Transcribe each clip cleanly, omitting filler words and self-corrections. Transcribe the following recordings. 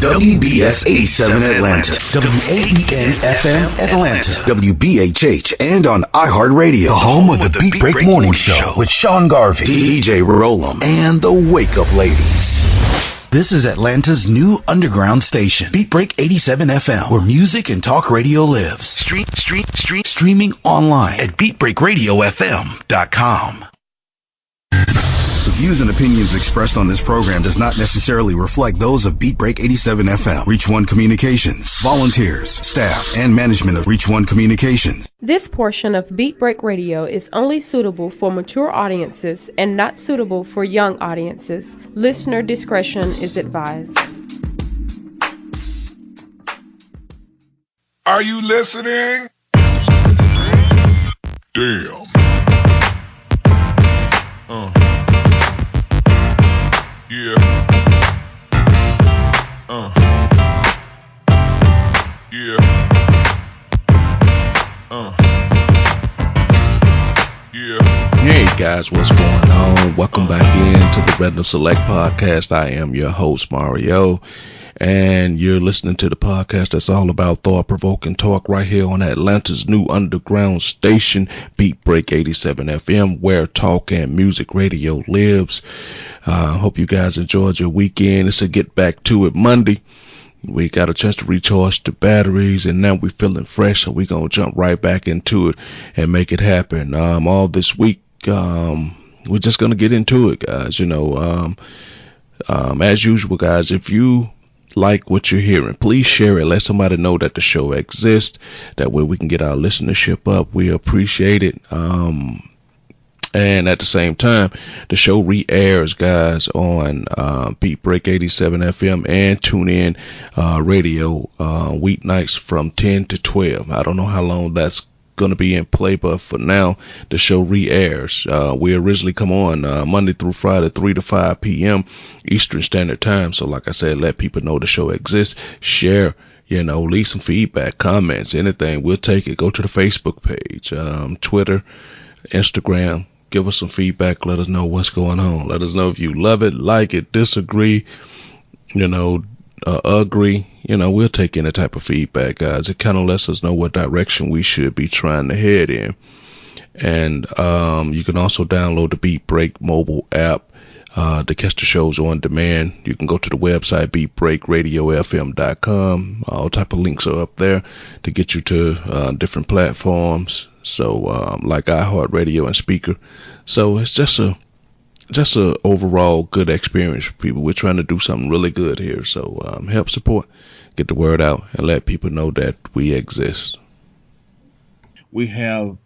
WBS 87 Atlanta, WAEN FM Atlanta, WBHH, and on iHeartRadio, the home of the Beat Break Morning Show with Sean Garvey, DJ Rollum, and the Wake Up Ladies. This is Atlanta's new underground station, Beat Break 87 FM, where music and talk radio lives. Streaming online at beatbreakradiofm.com. The views and opinions expressed on this program does not necessarily reflect those of Beat Break 87 FM, Reach One Communications, volunteers, staff, and management of Reach One Communications. This portion of Beat Break Radio is only suitable for mature audiences and not suitable for young audiences. Listener discretion is advised. Are you listening? Damn. Yeah. Yeah. Yeah. Hey guys, what's going on? Welcome back into the Random Select Podcast. I am your host, Mario, and you're listening to the podcast that's all about thought-provoking talk right here on Atlanta's new underground station, Beat Break 87 FM, where talk and music radio lives. Hope you guys enjoyed your weekend. It's a get back to it Monday. We got a chance to recharge the batteries, and now we're feeling fresh, so we're going to jump right back into it and make it happen. All this week, we're just going to get into it, guys. As usual, guys, if you like what you're hearing, please share it. Let somebody know that the show exists. That way we can get our listenership up. We appreciate it. And at the same time, the show re-airs, guys, on Beat Break 87 FM and TuneIn Radio weeknights from 10 to 12. I don't know how long that's going to be in play, but for now, the show re-airs. We originally come on Monday through Friday, 3 to 5 p.m. Eastern Standard Time. So like I said, let people know the show exists. Share, leave some feedback, comments, anything. We'll take it. Go to the Facebook page, Twitter, Instagram. Give us some feedback. Let us know what's going on. Let us know if you love it, like it, disagree, agree. We'll take any type of feedback, guys. It kind of lets us know what direction we should be trying to head in. And you can also download the Beat Break mobile app to catch the shows on demand. You can go to the website, beatbreakradiofm.com. All type of links are up there to get you to different platforms. So, like iHeartRadio and Speaker. So it's just a overall good experience for people. We're trying to do something really good here. So, help support, get the word out, and let people know that we exist. We have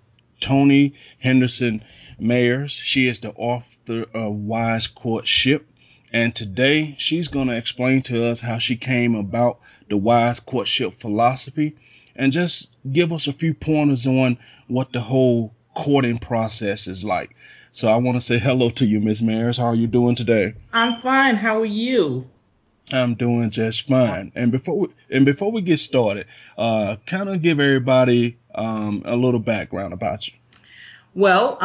Toni Henderson Mayers. She is the author of Wise Courtship. And today she's going to explain to us how she came about the Wise Courtship philosophy and just give us a few pointers on what the whole courting process is like. So I want to say hello to you, Miss Mayers. How are you doing today? I'm fine. How are you? I'm doing just fine. And before we get started, kind of give everybody a little background about you. Well,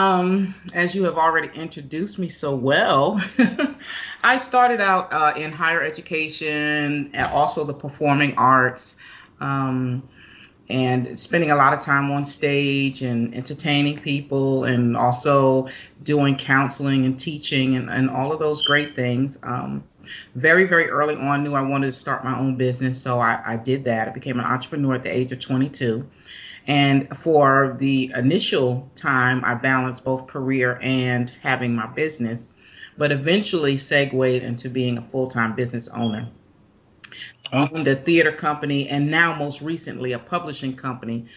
as you have already introduced me so well, I started out in higher education and also the performing arts. And spending a lot of time on stage and entertaining people and also doing counseling and teaching and all of those great things. Very, very early on, knew I wanted to start my own business. So I did that. I became an entrepreneur at the age of 22. And for the initial time, I balanced both career and having my business, but eventually segued into being a full-time business owner. Owned a theater company and now most recently a publishing company.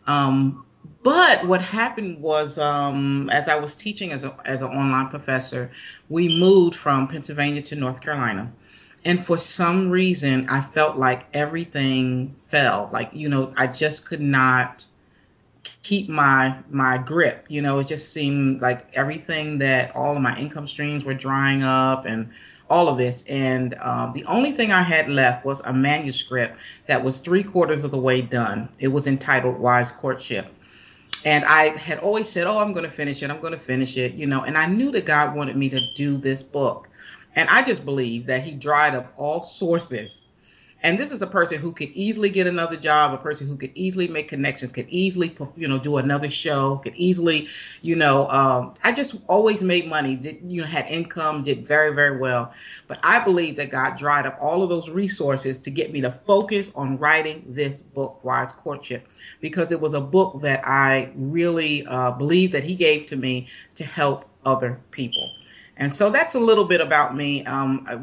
But what happened was as I was teaching as an online professor, we moved from Pennsylvania to North Carolina. And for some reason, I felt like everything fell. Like, I just could not keep my grip. It just seemed like everything that all of my income streams were drying up and all of this. And the only thing I had left was a manuscript that was 3/4 of the way done. It was entitled Wise Courtship. And I had always said, I'm going to finish it. And I knew that God wanted me to do this book. And I just believe that he dried up all sources And this is a person who could easily get another job, a person who could easily make connections, could easily, do another show, could easily, I just always made money, had income, did very, very well. But I believe that God dried up all of those resources to get me to focus on writing this book, Wise Courtship, because it was a book that I really believe that he gave to me to help other people. And so that's a little bit about me.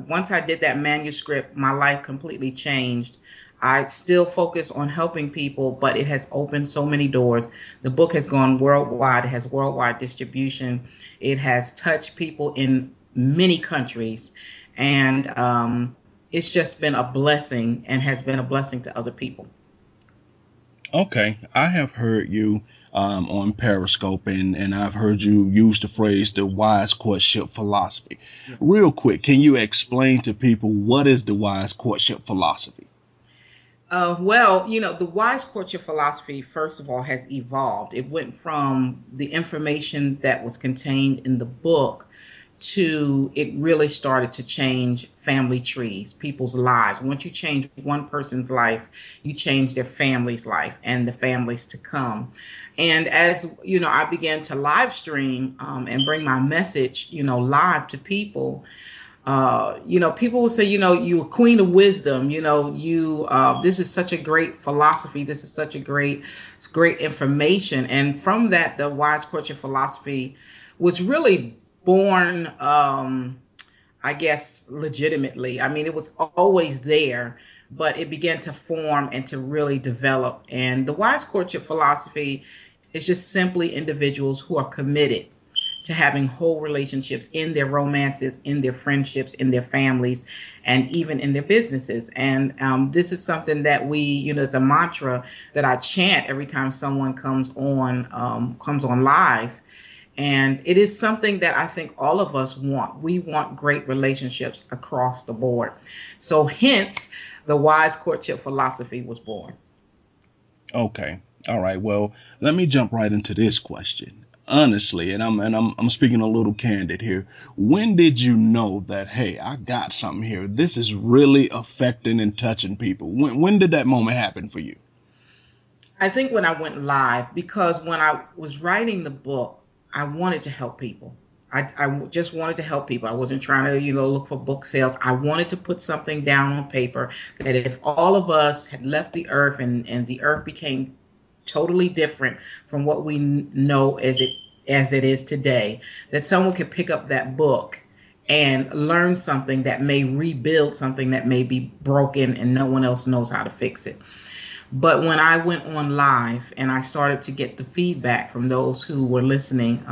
Once I did that manuscript, my life completely changed. I still focus on helping people, but it has opened so many doors. The book has gone worldwide. It has worldwide distribution. It has touched people in many countries. And it's just been a blessing and has been a blessing to other people. Okay, I have heard you on Periscope, and I've heard you use the phrase the wise courtship philosophy. Yes. Real quick, can you explain to people what is the wise courtship philosophy? Well, the wise courtship philosophy, first of all, has evolved. It went from the information that was contained in the book to it really started to change family trees, people's lives. Once you change one person's life, you change their family's life and the families to come. And as, I began to live stream and bring my message, live to people, people will say, you're a queen of wisdom, this is such a great philosophy. This is such a great information. And from that, the wise courtship philosophy was really born, I guess, legitimately. I mean, it was always there, but it began to form and to really develop. And the wise courtship philosophy is just simply individuals who are committed to having whole relationships in their romances, in their friendships, in their families, and even in their businesses. And this is something that we, it's a mantra that I chant every time someone comes on live. And it is something that I think all of us want. We want great relationships across the board. So hence, the wise courtship philosophy was born. Okay. All right. Well, let me jump right into this question. Honestly, and I'm speaking a little candid here. When did you know that, hey, I got something here? This is really affecting and touching people. When did that moment happen for you? I think when I went live, because when I was writing the book, I wanted to help people. I just wanted to help people. I wasn't trying to, look for book sales. I wanted to put something down on paper that if all of us had left the earth and the earth became totally different from what we know as it is today, that someone could pick up that book and learn something that may rebuild something that may be broken and no one else knows how to fix it. But when I went on live and I started to get the feedback from those who were listening,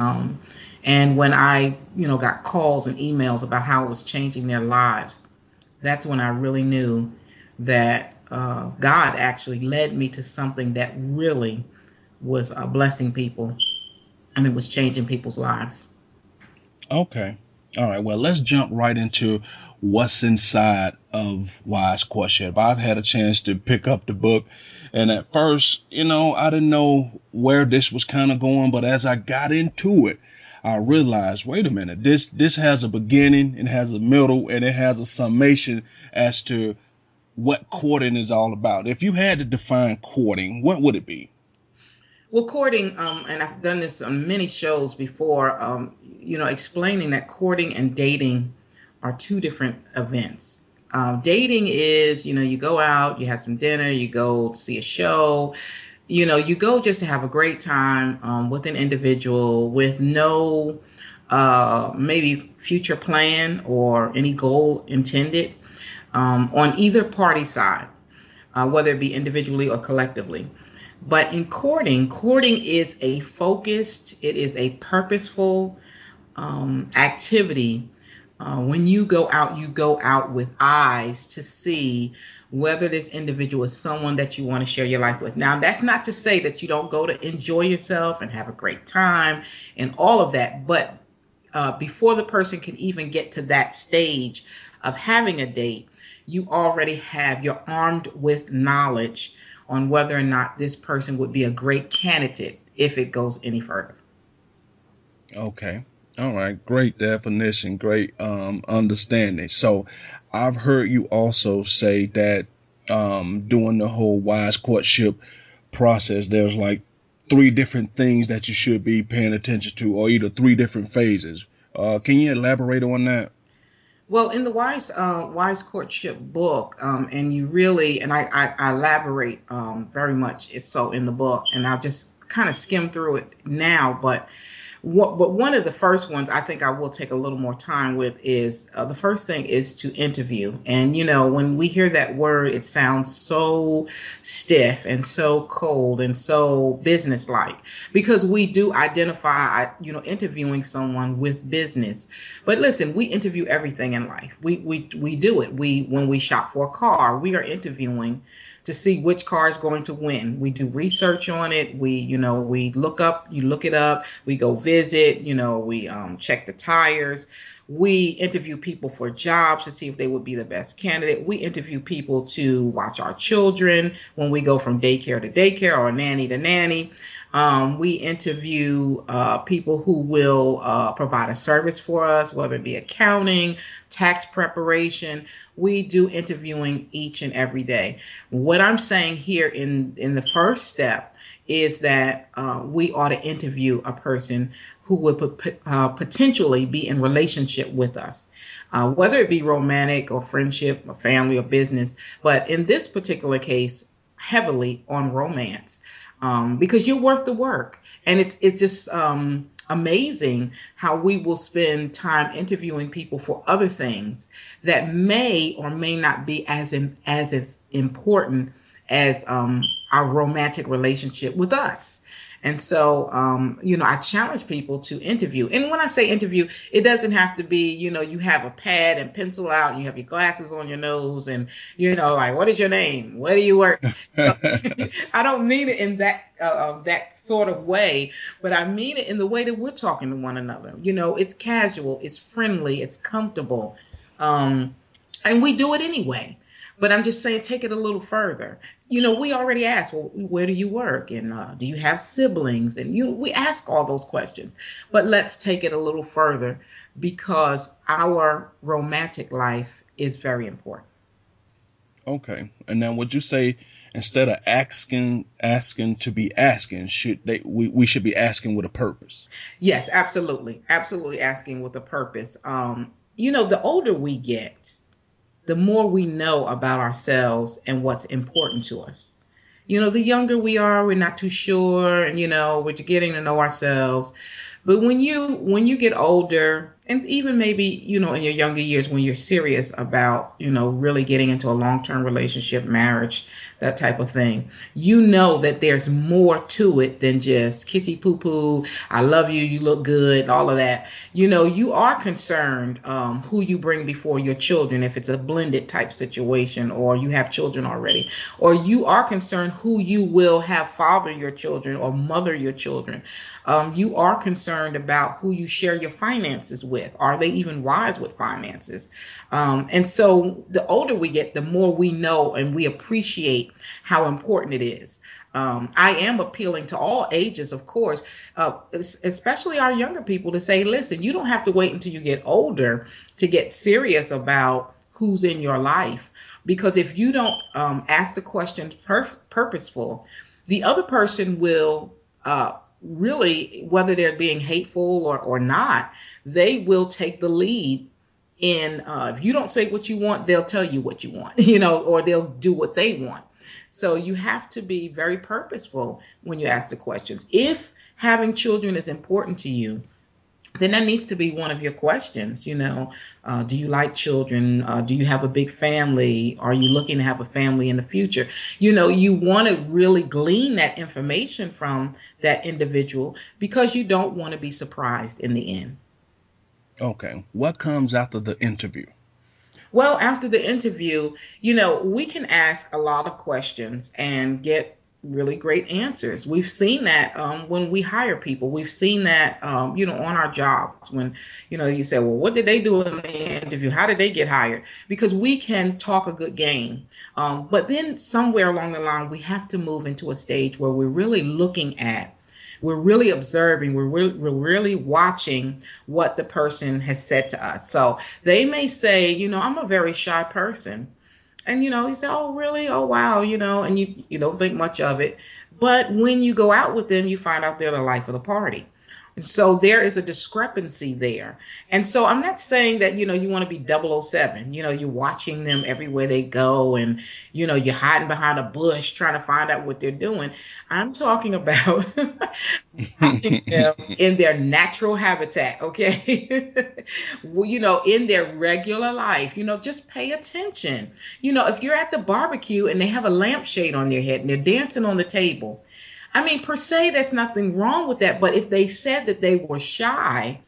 and when I, got calls and emails about how it was changing their lives, that's when I really knew that God actually led me to something that really was blessing people, and it was changing people's lives. Okay. All right. Well, let's jump right into what's inside of Wise Courtship. I've had a chance to pick up the book, and at first, I didn't know where this was kind of going, but as I got into it, I realized, wait a minute, this has a beginning, it has a middle, and it has a summation as to what courting is all about. If you had to define courting, what would it be? Well, courting, and I've done this on many shows before, explaining that courting and dating are two different events. Dating is, you go out, you have some dinner, you go see a show, you go just to have a great time with an individual with no maybe future plan or any goal intended on either party side, whether it be individually or collectively. But in courting is a focused, it is a purposeful activity. When you go out with eyes to see whether this individual is someone that you want to share your life with. Now, that's not to say that you don't go to enjoy yourself and have a great time and all of that. But before the person can even get to that stage of having a date, you're armed with knowledge on whether or not this person would be a great candidate if it goes any further. Okay. All right. Great definition. Great understanding. So I've heard you also say that doing the whole wise courtship process, there's like 3 different things that you should be paying attention to, or either 3 different phases. Can you elaborate on that? Well, in the Wise Courtship book, and you really, and I elaborate very much it's so in the book, and I'll just kind of skim through it now. But one of the first ones I think I will take a little more time with is the first thing is to interview. And, when we hear that word, it sounds so stiff and so cold and so businesslike because we do identify, interviewing someone with business. But listen, we interview everything in life. We do it. When we shop for a car, we are interviewing to see which car is going to win. We do research on it. We look it up. We go visit, we check the tires. We interview people for jobs to see if they would be the best candidate. We interview people to watch our children when we go from daycare to daycare or nanny to nanny. We interview people who will provide a service for us, whether it be accounting, tax preparation. We do interviewing each and every day. What I'm saying here in the first step is that we ought to interview a person who would potentially be in relationship with us, whether it be romantic or friendship or family or business. But in this particular case, heavily on romance. Because you're worth the work. And it's just amazing how we will spend time interviewing people for other things that may or may not be as important as our romantic relationship with us. And so, I challenge people to interview. And when I say interview, it doesn't have to be, you have a pad and pencil out and you have your glasses on your nose and, like, what is your name? Where do you work? I don't mean it in that sort of way, but I mean it in the way that we're talking to one another. It's casual, it's friendly, it's comfortable. And we do it anyway. But I'm just saying, take it a little further. We already asked, well, where do you work? And do you have siblings? And we ask all those questions. But let's take it a little further because our romantic life is very important. Okay. And now would you say instead of asking to be asking, we should be asking with a purpose? Yes, absolutely. Absolutely asking with a purpose. The older we get, the more we know about ourselves and what's important to us. The younger we are, we're not too sure, and we're getting to know ourselves. But when you get older, and even maybe, in your younger years when you're serious about, really getting into a long-term relationship, marriage, that type of thing, that there's more to it than just kissy poo poo, I love you, you look good, all of that. You are concerned who you bring before your children, if it's a blended type situation or you have children already, or you are concerned who you will have father your children or mother your children. You are concerned about who you share your finances with. Are they even wise with finances? And so the older we get, the more we know and we appreciate how important it is. I am appealing to all ages, of course, especially our younger people, to say, listen, you don't have to wait until you get older to get serious about who's in your life. Because if you don't ask the questions purposeful, the other person will really, whether they're being hateful or not, they will take the lead in, if you don't say what you want, they'll tell you what you want, or they'll do what they want. So you have to be very purposeful when you ask the questions. If having children is important to you, then that needs to be one of your questions. Do you like children? Do you have a big family? Are you looking to have a family in the future? You want to really glean that information from that individual because you don't want to be surprised in the end. Okay. What comes after the interview? Well, after the interview, we can ask a lot of questions and get really great answers. We've seen that when we hire people. We've seen that, on our jobs when, you say, well, what did they do in the interview? How did they get hired? Because we can talk a good game. But then somewhere along the line, we have to move into a stage where we're really looking at, we're really observing, we're really watching what the person has said to us. So they may say, I'm a very shy person. And you say, "Oh, really? Oh, wow," and you don't think much of it. But when you go out with them, you find out they're the life of the party. And so there is a discrepancy there. And so I'm not saying that, you want to be 007. You're watching them everywhere they go, and, you're hiding behind a bush trying to find out what they're doing. I'm talking about watching them in their natural habitat, okay? Well, in their regular life, just pay attention. If you're at the barbecue and they have a lampshade on their head and they're dancing on the table, I mean, per se, there's nothing wrong with that. But if they said that they were shy,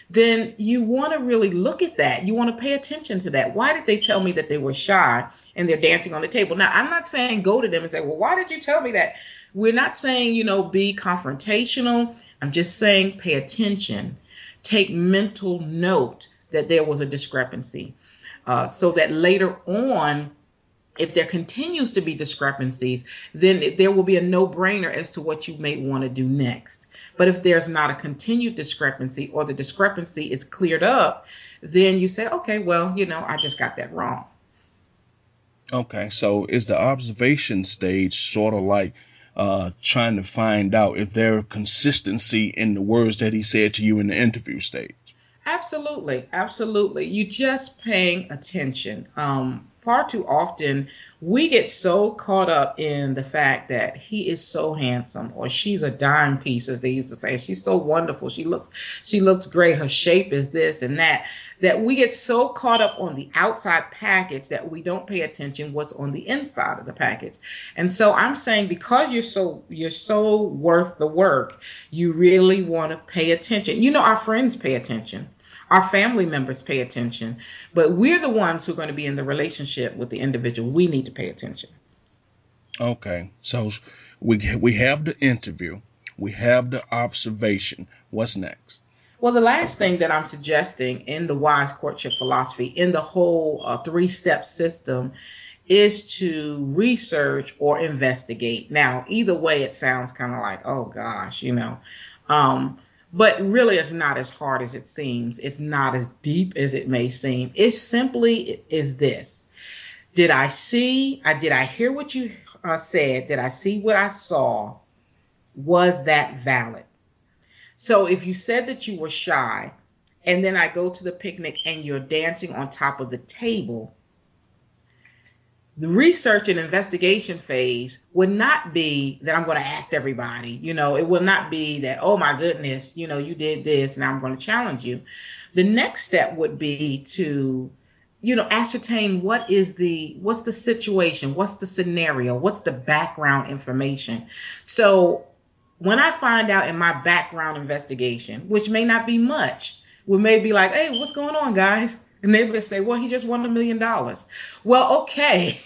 then you want to really look at that. You want to pay attention to that. Why did they tell me that they were shy and they're dancing on the table? Now, I'm not saying go to them and say, well, why did you tell me that? We're not saying, be confrontational. I'm just saying pay attention. Take mental note that there was a discrepancy, so that later on, if there continues to be discrepancies, then there will be a no-brainer as to what you may want to do next. But if there's not a continued discrepancy, or the discrepancy is cleared up, then you say, okay, well, I just got that wrong. Okay, so is the observation stage sort of like trying to find out if there consistency in the words that he said to you in the interview stage? Absolutely, absolutely. You just paying attention. Far too often we get so caught up in the fact that he is so handsome, or she's a dime piece, as they used to say. She's so wonderful. She looks great. Her shape is this and that we get so caught up on the outside package that we don't pay attention what's on the inside of the package. And so I'm saying, because you're so worth the work, you really want to pay attention. Our friends pay attention. Our family members pay attention, but we're the ones who are going to be in the relationship with the individual. We need to pay attention. Okay, so we have the interview, we have the observation. What's next? Well, the last thing that I'm suggesting in the wise courtship philosophy, in the whole 3-step system, is to research or investigate. Now, either way, it sounds kind of like, oh gosh, but really, it's not as hard as it seems. It's not as deep as it may seem. It simply is this. Did I hear what you said? Did I see what I saw? Was that valid? So if you said that you were shy, and then I go to the picnic and you're dancing on top of the table, the research and investigation phase would not be that I'm going to ask everybody. It will not be that, oh my goodness, you did this and I'm going to challenge you. The next step would be to, ascertain what's the situation, what's the scenario, what's the background information. So when I find out in my background investigation, which may not be much, we may be like, hey, what's going on, guys? And they would say, well, he just won $1 million. Well, okay,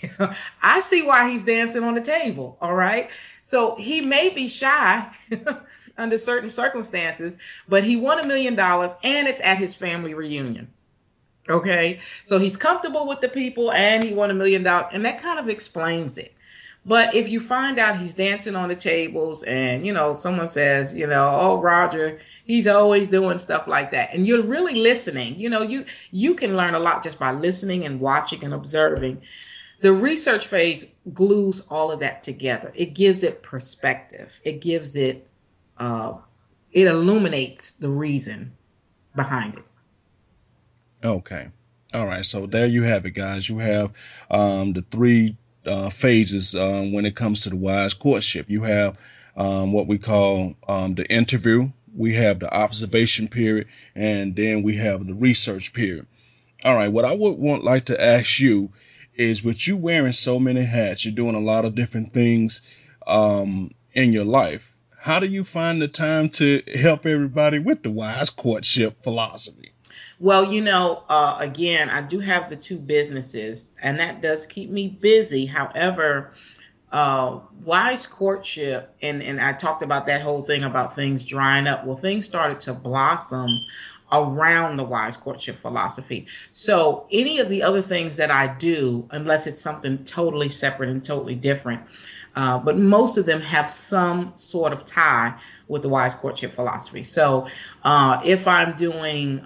I see why he's dancing on the table. All right. So he may be shy under certain circumstances, but he won $1 million and it's at his family reunion. Okay. So he's comfortable with the people and he won $1 million, and that kind of explains it. But if you find out he's dancing on the tables and, someone says, oh, Roger, he's always doing stuff like that, and you're really listening, you can learn a lot just by listening and watching and observing. The research phase glues all of that together. It gives it perspective. It gives it, it illuminates the reason behind it. Okay. All right. So there you have it, guys. You have the 3 phases when it comes to the wise courtship. You have what we call the interview, we have the observation period, and then we have the research period. All right, what I would like to ask you is, with you wearing so many hats, you're doing a lot of different things in your life. How do you find the time to help everybody with the wise courtship philosophy? Well, again, I do have the 2 businesses, and that does keep me busy. However, wise courtship, and I talked about that whole thing about things drying up. Well, things started to blossom around the wise courtship philosophy. So any of the other things that I do, unless it's something totally separate and totally different, but most of them have some sort of tie with the wise courtship philosophy. So if I'm doing,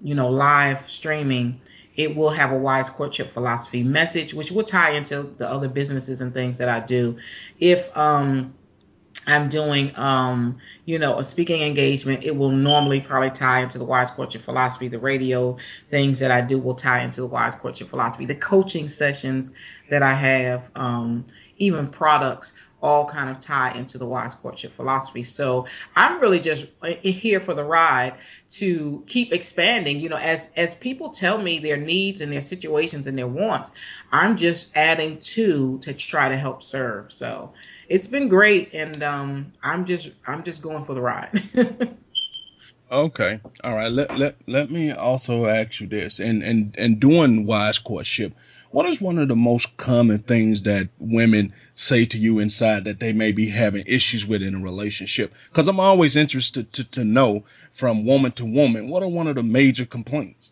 live streaming It will have a wise courtship philosophy message, which will tie into the other businesses and things that I do. If I'm doing, a speaking engagement, it will normally probably tie into the wise courtship philosophy. The radio things that I do will tie into the wise courtship philosophy. The coaching sessions that I have, even products, all kind of tie into the wise courtship philosophy. So I'm really just here for the ride to keep expanding. As people tell me their needs and their situations and their wants, I'm just adding to try to help serve. So it's been great, and I'm just going for the ride. Okay. All right. Let me also ask you this. And doing wise courtship, what is one of the most common things that women say to you inside that they may be having issues with in a relationship? Because I'm always interested to know from woman to woman, what are one of the major complaints?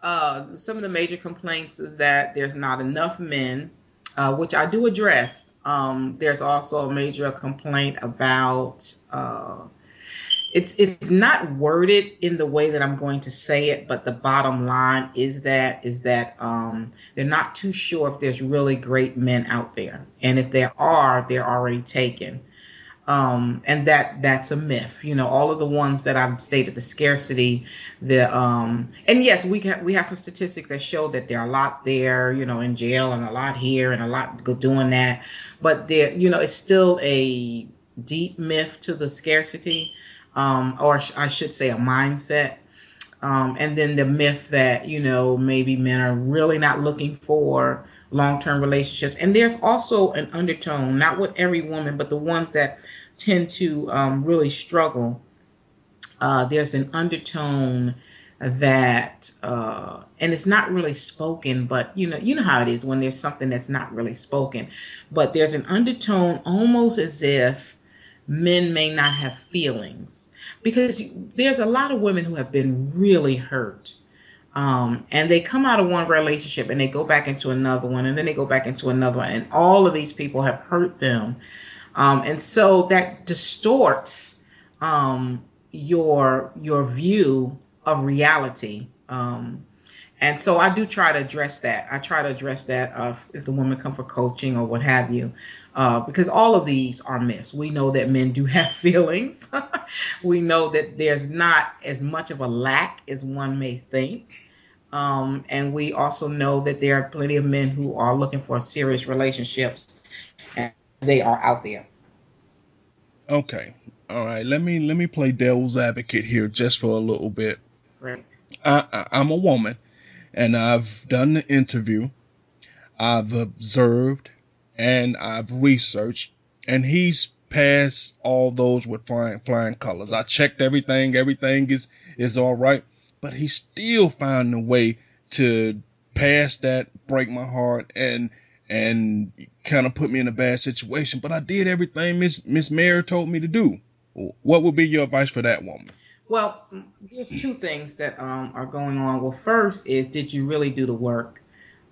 Some of the major complaints is that there's not enough men, which I do address. There's also a major complaint about it's not worded in the way that I'm going to say it, but the bottom line is that they're not too sure if there's really great men out there, and if there are, they're already taken. And that's a myth. All of the ones that I've stated, the scarcity, and yes, we have some statistics that show that there are a lot there, in jail, and a lot here, and a lot doing that. But there, it's still a deep myth to the scarcity, or I should say a mindset. And then the myth that, maybe men are really not looking for long-term relationships. And there's also an undertone, not with every woman, but the ones that tend to really struggle. There's an undertone that, and it's not really spoken, but you know how it is when there's something that's not really spoken, but there's an undertone almost as if men may not have feelings, because there's a lot of women who have been really hurt. And they come out of one relationship and they go back into another one, and then they go back into another one, and all of these people have hurt them. And so that distorts your view of reality. And so I do try to address that. I try to address that if the women come for coaching or what have you, because all of these are myths. We know that men do have feelings. We know that there's not as much of a lack as one may think. And we also know that there are plenty of men who are looking for serious relationships, and they are out there. Okay. All right. Let me play devil's advocate here just for a little bit. Right. I'm a woman, and I've done the interview. I've observed and I've researched, and he's passed all those with flying colors. I checked everything. Everything is all right, but he still found a way to pass that, break my heart, and kind of put me in a bad situation. But I did everything Miss Mary told me to do. What would be your advice for that woman? Well, there's two things that are going on. Well, first is, did you really do the work?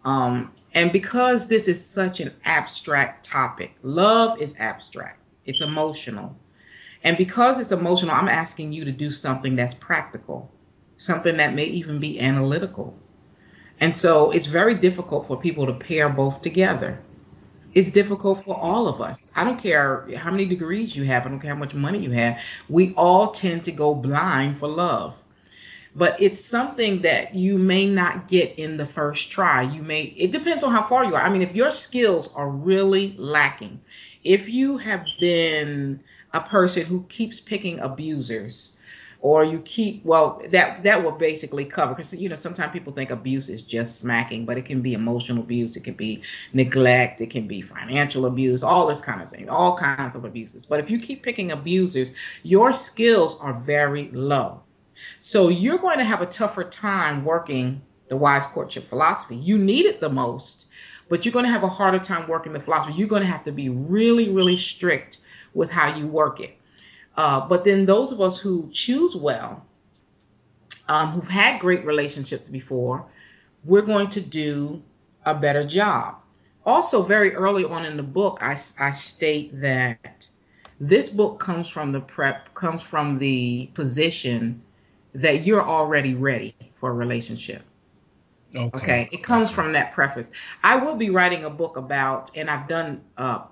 And because this is such an abstract topic, love is abstract. It's emotional. And because it's emotional, I'm asking you to do something that's practical, something that may even be analytical. And so it's very difficult for people to pair both together. It's difficult for all of us. I don't care how many degrees you have. I don't care how much money you have. We all tend to go blind for love. But it's something that you may not get in the first try. It depends on how far you are. I mean, if your skills are really lacking, if you have been a person who keeps picking abusers, or you that will basically cover, because sometimes people think abuse is just smacking, but it can be emotional abuse, it can be neglect, it can be financial abuse, all this kind of thing, all kinds of abuses. But if you keep picking abusers, your skills are very low. So you're going to have a tougher time working the wise courtship philosophy. You need it the most, but you're going to have a harder time working the philosophy. You're going to have to be really, really strict with how you work it. But then those of us who choose well, who've had great relationships before, we're going to do a better job. Also, very early on in the book, I state that this book comes from the position that you're already ready for a relationship. Okay. It comes from that preface. I will be writing a book about, and I've done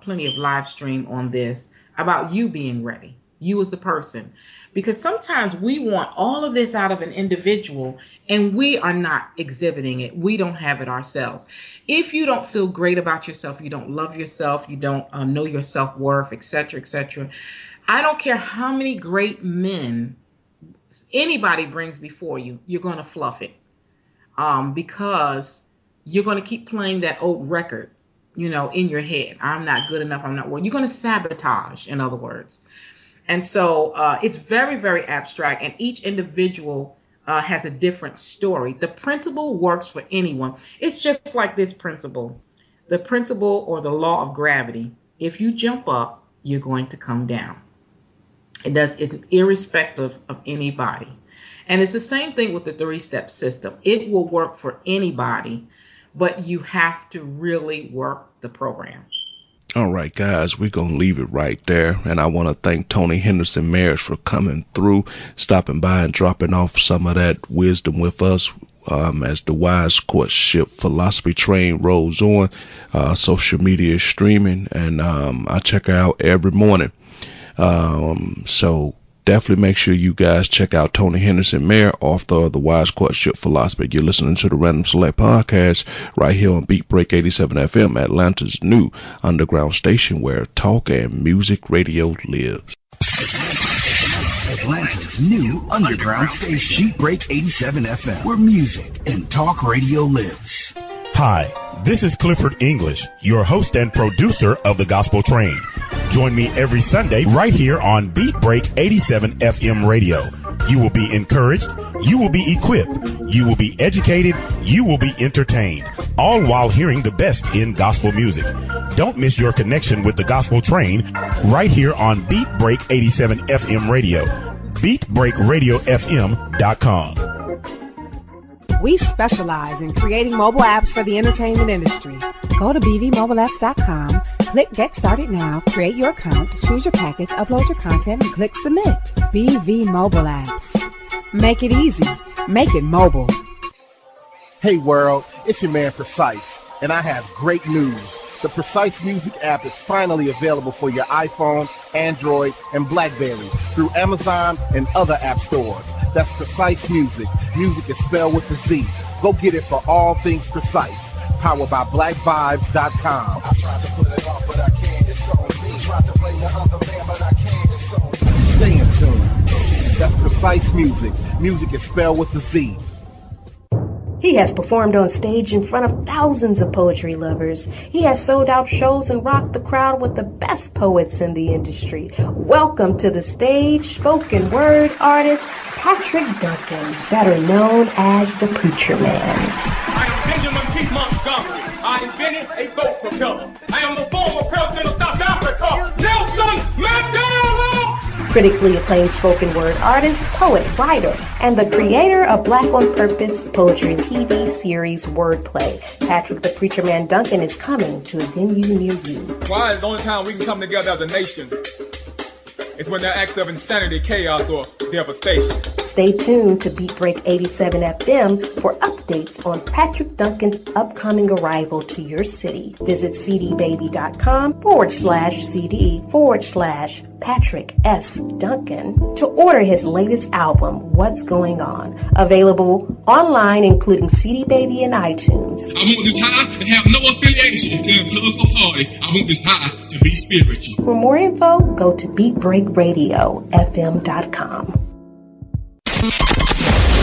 plenty of live stream on this, about you being ready, you as the person. Because sometimes we want all of this out of an individual and we are not exhibiting it. We don't have it ourselves. If you don't feel great about yourself, you don't love yourself, you don't know your self-worth, etc., etc. I don't care how many great men anybody brings before you, you're going to fluff it. Because you're going to keep playing that old record, in your head. I'm not good enough. I'm not worthy. You're going to sabotage, in other words. And so it's very, very abstract, and each individual has a different story. The principle works for anyone. It's just like this principle. The principle or the law of gravity. If you jump up, you're going to come down. It's irrespective of anybody. And it's the same thing with the 3-step system. It will work for anybody, but you have to really work the program. All right, guys, we're going to leave it right there. And I want to thank Tony Henderson Marriage for coming through, stopping by and dropping off some of that wisdom with us as the Wise Courtship Philosophy Train rolls on. Social media is streaming, and I check her out every morning. So definitely make sure you guys check out Tony Henderson Mayer, author of The Wise Courtship Philosophy. You're listening to the Random Select Podcast right here on Beat Break 87 FM, Atlanta's new underground station where talk and music radio lives. Atlanta's new underground station, Beat Break 87 FM, where music and talk radio lives. Hi, this is Clifford English, your host and producer of The Gospel Train. Join me every Sunday right here on Beat Break 87 FM radio. You will be encouraged, you will be equipped, you will be educated, you will be entertained, all while hearing the best in gospel music. Don't miss your connection with The Gospel Train right here on Beat Break 87 FM radio. BeatBreakRadioFM.com. We specialize in creating mobile apps for the entertainment industry. Go to bvmobileapps.com, click Get Started Now, create your account, choose your package, upload your content, and click Submit. BV Mobile Apps. Make it easy. Make it mobile. Hey world, it's your man Precise, and I have great news. The Precise Music app is finally available for your iPhone, Android, and BlackBerry through Amazon and other app stores. That's Precise Music. Music is spelled with a Z. Go get it for all things Precise. Powered by BlackVibes.com. Stay in tune. That's Precise Music. Music is spelled with a Z. He has performed on stage in front of thousands of poetry lovers. He has sold out shows and rocked the crowd with the best poets in the industry. Welcome to the stage, spoken word artist Patrick Duncan, better known as the Preacher Man. I am Benjamin P. Montgomery. I invented a goat propeller. I am the former president of South Africa, Nelson Mandela. Critically acclaimed spoken word artist, poet, writer, and the creator of Black on Purpose poetry TV series Wordplay. Patrick the Preacher Man Duncan is coming to a venue near you. Why is the only time we can come together as a nation is when there are acts of insanity, chaos, or devastation. Stay tuned to Beat Break 87 FM for updates on Patrick Duncan's upcoming arrival to your city. Visit cdbaby.com/CD/Patrick S. Duncan to order his latest album, What's Going On. Available online, including CD Baby and iTunes. I want this high and have no affiliation to a political party. I want this high to be spiritual. For more info, go to BeatBreakRadioFM.com.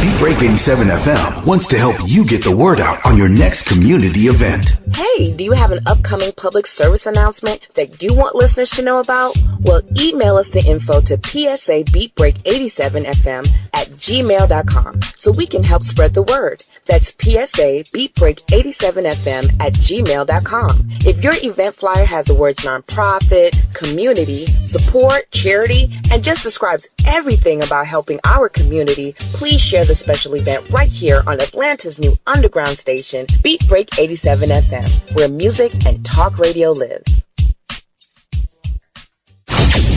Beat Break 87 FM wants to help you get the word out on your next community event. Hey, do you have an upcoming public service announcement that you want listeners to know about? Well, email us the info to psabeatbreak87fm@gmail.com so we can help spread the word. That's psabeatbreak87fm@gmail.com. If your event flyer has the words nonprofit, community, support, charity, and just describes everything about helping our community, please share the special event right here on Atlanta's new underground station, Beat Break 87 FM, where music and talk radio lives.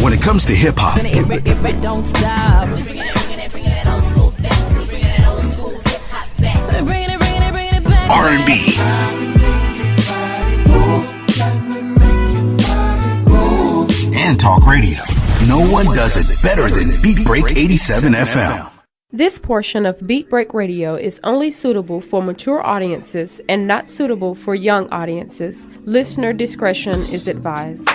When it comes to hip hop, don't stop. Bring it R&B, and talk radio. No one does it better than Beat Break 87 FM. This portion of Beat Break Radio is only suitable for mature audiences and not suitable for young audiences. Listener discretion is advised.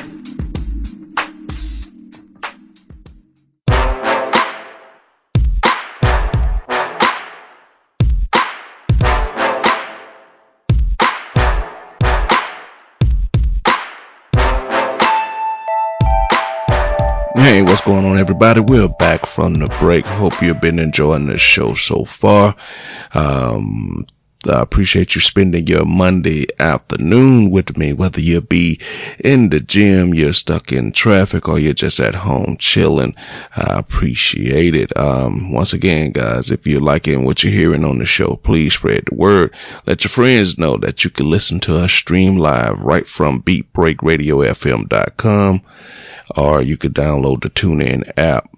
Hey, what's going on, everybody? We're back from the break. Hope you've been enjoying the show so far. I appreciate you spending your Monday afternoon with me, whether you be in the gym, you're stuck in traffic, or you're just at home chilling. I appreciate it. Once again, guys, if you're liking what you're hearing on the show, please spread the word. Let your friends know that you can listen to us stream live right from BeatBreakRadioFM.com. Or you could download the TuneIn app,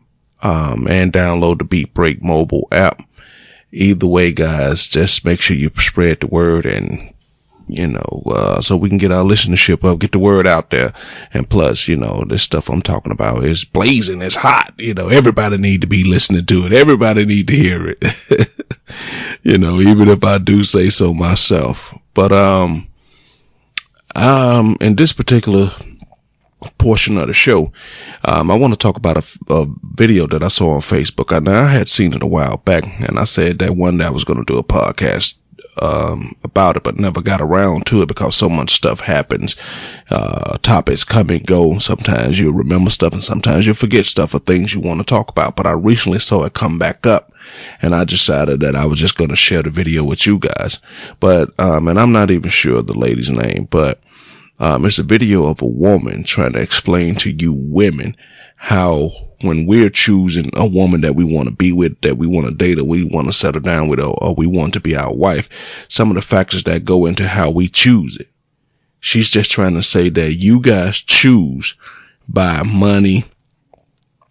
and download the Beat Break mobile app. Either way, guys, just make sure you spread the word and, so we can get our listenership up, get the word out there. And plus, this stuff I'm talking about is blazing, it's hot. Everybody need to be listening to it. Everybody need to hear it. Even if I do say so myself. But, in this particular portion of the show, I want to talk about a video that I saw on Facebook. I had seen it a while back, and I said that one day I was going to do a podcast about it, but never got around to it because so much stuff happens. Topics come and go. Sometimes you remember stuff, and sometimes you forget stuff or things you want to talk about. But I recently saw it come back up, and I decided that I was just going to share the video with you guys. But and I'm not even sure of the lady's name, but it's a video of a woman trying to explain to you women how when we're choosing a woman that we want to be with, that we want to date, or we want to settle down with, or we want to be our wife, some of the factors that go into how we choose it. She's just trying to say that you guys choose by money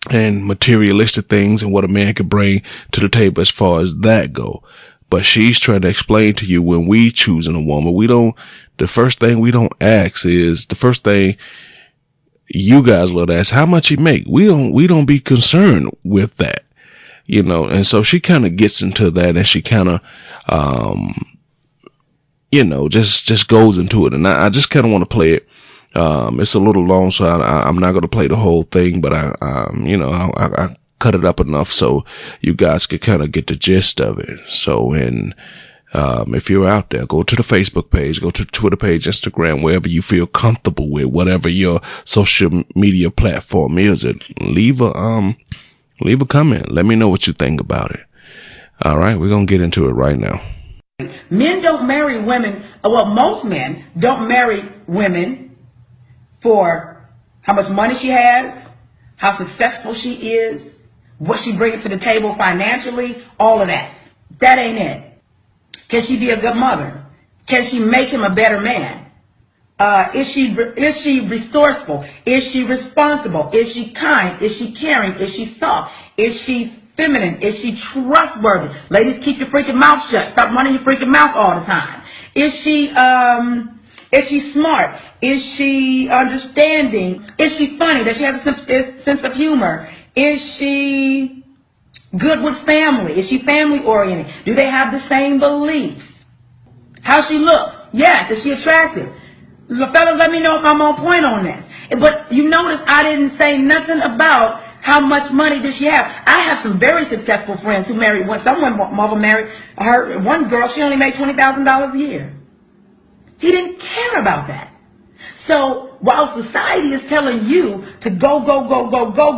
and materialistic things and what a man can bring to the table as far as that go. But she's trying to explain to you when we choosing a woman, the first thing we don't ask is, the first thing you guys love to ask, how much he make? We don't be concerned with that, and so she kind of gets into that, and she kind of, just goes into it. And I just kind of want to play it. It's a little long, so I'm not going to play the whole thing, but I cut it up enough so you guys could kind of get the gist of it. So, if you're out there, go to the Facebook page, go to the Twitter page, Instagram, wherever you feel comfortable with, whatever your social media platform is, and leave a comment. Let me know what you think about it. All right, we're going to get into it right now. Men don't marry women. Well, most men don't marry women for how much money she has, how successful she is, what she brings to the table financially, all of that. That ain't it. Can she be a good mother? Can she make him a better man? Is she resourceful? Is she responsible? Is she kind? Is she caring? Is she soft? Is she feminine? Is she trustworthy? Ladies, keep your freaking mouth shut. Stop running your freaking mouth all the time. Is she smart? Is she understanding? Is she funny? Does she have a sense of humor? Is she good with family? Is she family oriented? Do they have the same beliefs? How she looks? Yes. Is she attractive? Fellas, let me know if I'm on point on this. But you notice I didn't say nothing about how much money does she have. I have some very successful friends who married one. Someone mother married her. One girl, she only made $20,000 a year. He didn't care about that. So while society is telling you to go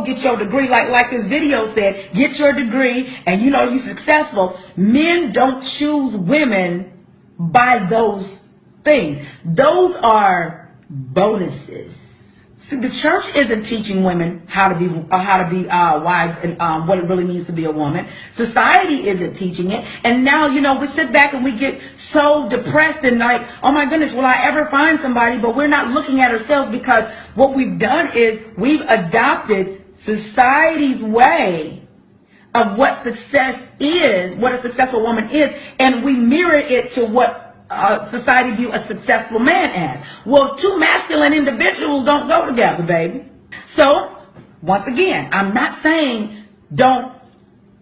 get your degree, like this video said, get your degree and you're successful, men don't choose women by those things. Those are bonuses. See, the church isn't teaching women how to be wives and what it really means to be a woman. Society isn't teaching it. And now, we sit back and we get so depressed and like, oh my goodness, will I ever find somebody? But we're not looking at ourselves, because what we've done is we've adopted society's way of what success is, what a successful woman is, and we mirror it to what society view a successful man as? Well, two masculine individuals don't go together, baby. So, once again, I'm not saying don't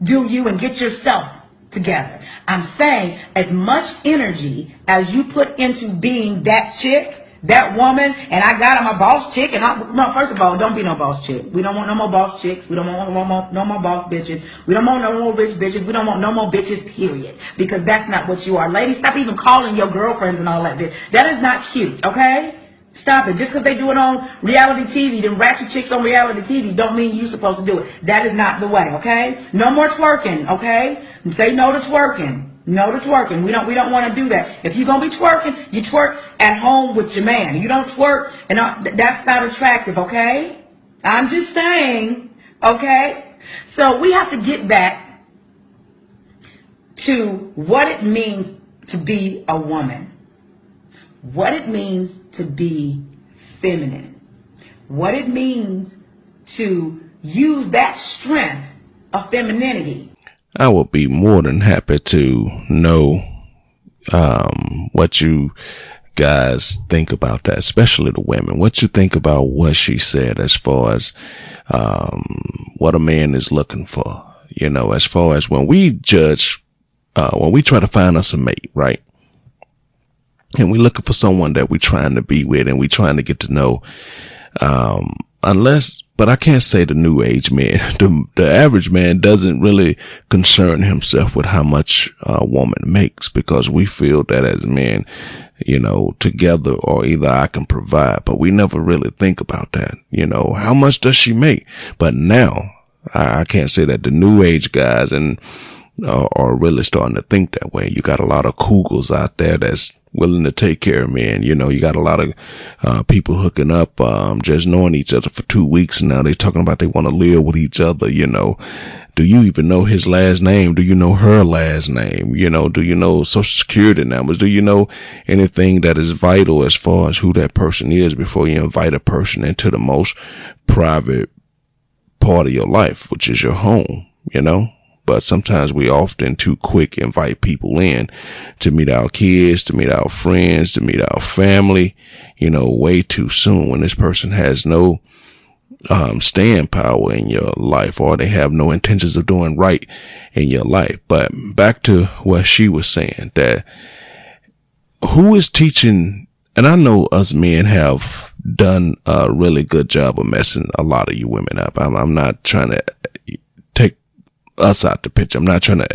do you and get yourself together. I'm saying as much energy as you put into being that chick, that woman, and I got my boss chick, and no, first of all, don't be no boss chick. We don't want no more boss chicks. We don't want no more boss bitches. We don't want no more rich bitches. We don't want no more bitches, period. Because that's not what you are. Ladies, stop even calling your girlfriends and all that bitch. That is not cute, okay? Stop it. Just because they do it on reality TV, them ratchet chicks on reality TV, don't mean you're supposed to do it. That is not the way, okay? No more twerking, okay? Say no to twerking. No to twerking. We don't want to do that. If you're going to be twerking, you twerk at home with your man. You don't twerk, and that's not attractive, okay? I'm just saying, okay? So we have to get back to what it means to be a woman. What it means to be feminine. What it means to use that strength of femininity. I would be more than happy to know what you guys think about that, especially the women. What you think about what she said as far as what a man is looking for. You know, as far as when we judge, when we try to find us a mate, right? And we're looking for someone that we're trying to be with and we're trying to get to know. But I can't say the new age man. The average man doesn't really concern himself with how much a woman makes, because we feel that as men, you know, together or either I can provide, but we never really think about that. You know, how much does she make? But now I can't say that the new age guys are really starting to think that way. You got a lot of cougars out there that's willing to take care of men. You know, you got a lot of people hooking up, just knowing each other for 2 weeks, and now they're talking about they want to live with each other. You know, do you even know his last name? Do you know her last name? You know, do you know social security numbers? Do you know anything that is vital as far as who that person is before you invite a person into the most private part of your life, which is your home, you know? But sometimes we often too quick invite people in to meet our kids, to meet our friends, to meet our family, you know, way too soon when this person has no staying power in your life, or they have no intentions of doing right in your life. But back to what she was saying, that who is teaching, and I know us men have done a really good job of messing a lot of you women up. I'm not trying to take us out the picture. I'm not trying to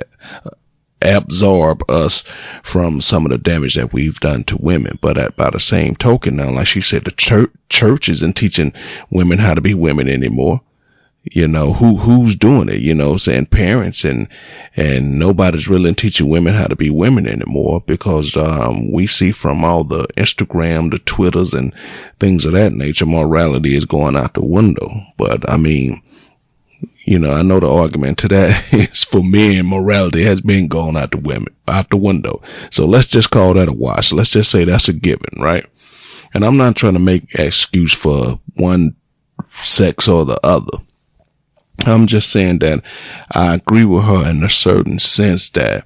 absorb us from some of the damage that we've done to women. But by the same token, now, like she said, the church isn't teaching women how to be women anymore. You know, who's doing it? You know, saying parents, and nobody's really teaching women how to be women anymore, because we see from all the Instagram, the Twitters, and things of that nature, morality is going out the window. But I mean, you know, I know the argument to that is for men, morality has been going out the window. So let's just call that a wash. Let's just say that's a given, right? And I'm not trying to make an excuse for one sex or the other. I'm just saying that I agree with her in a certain sense that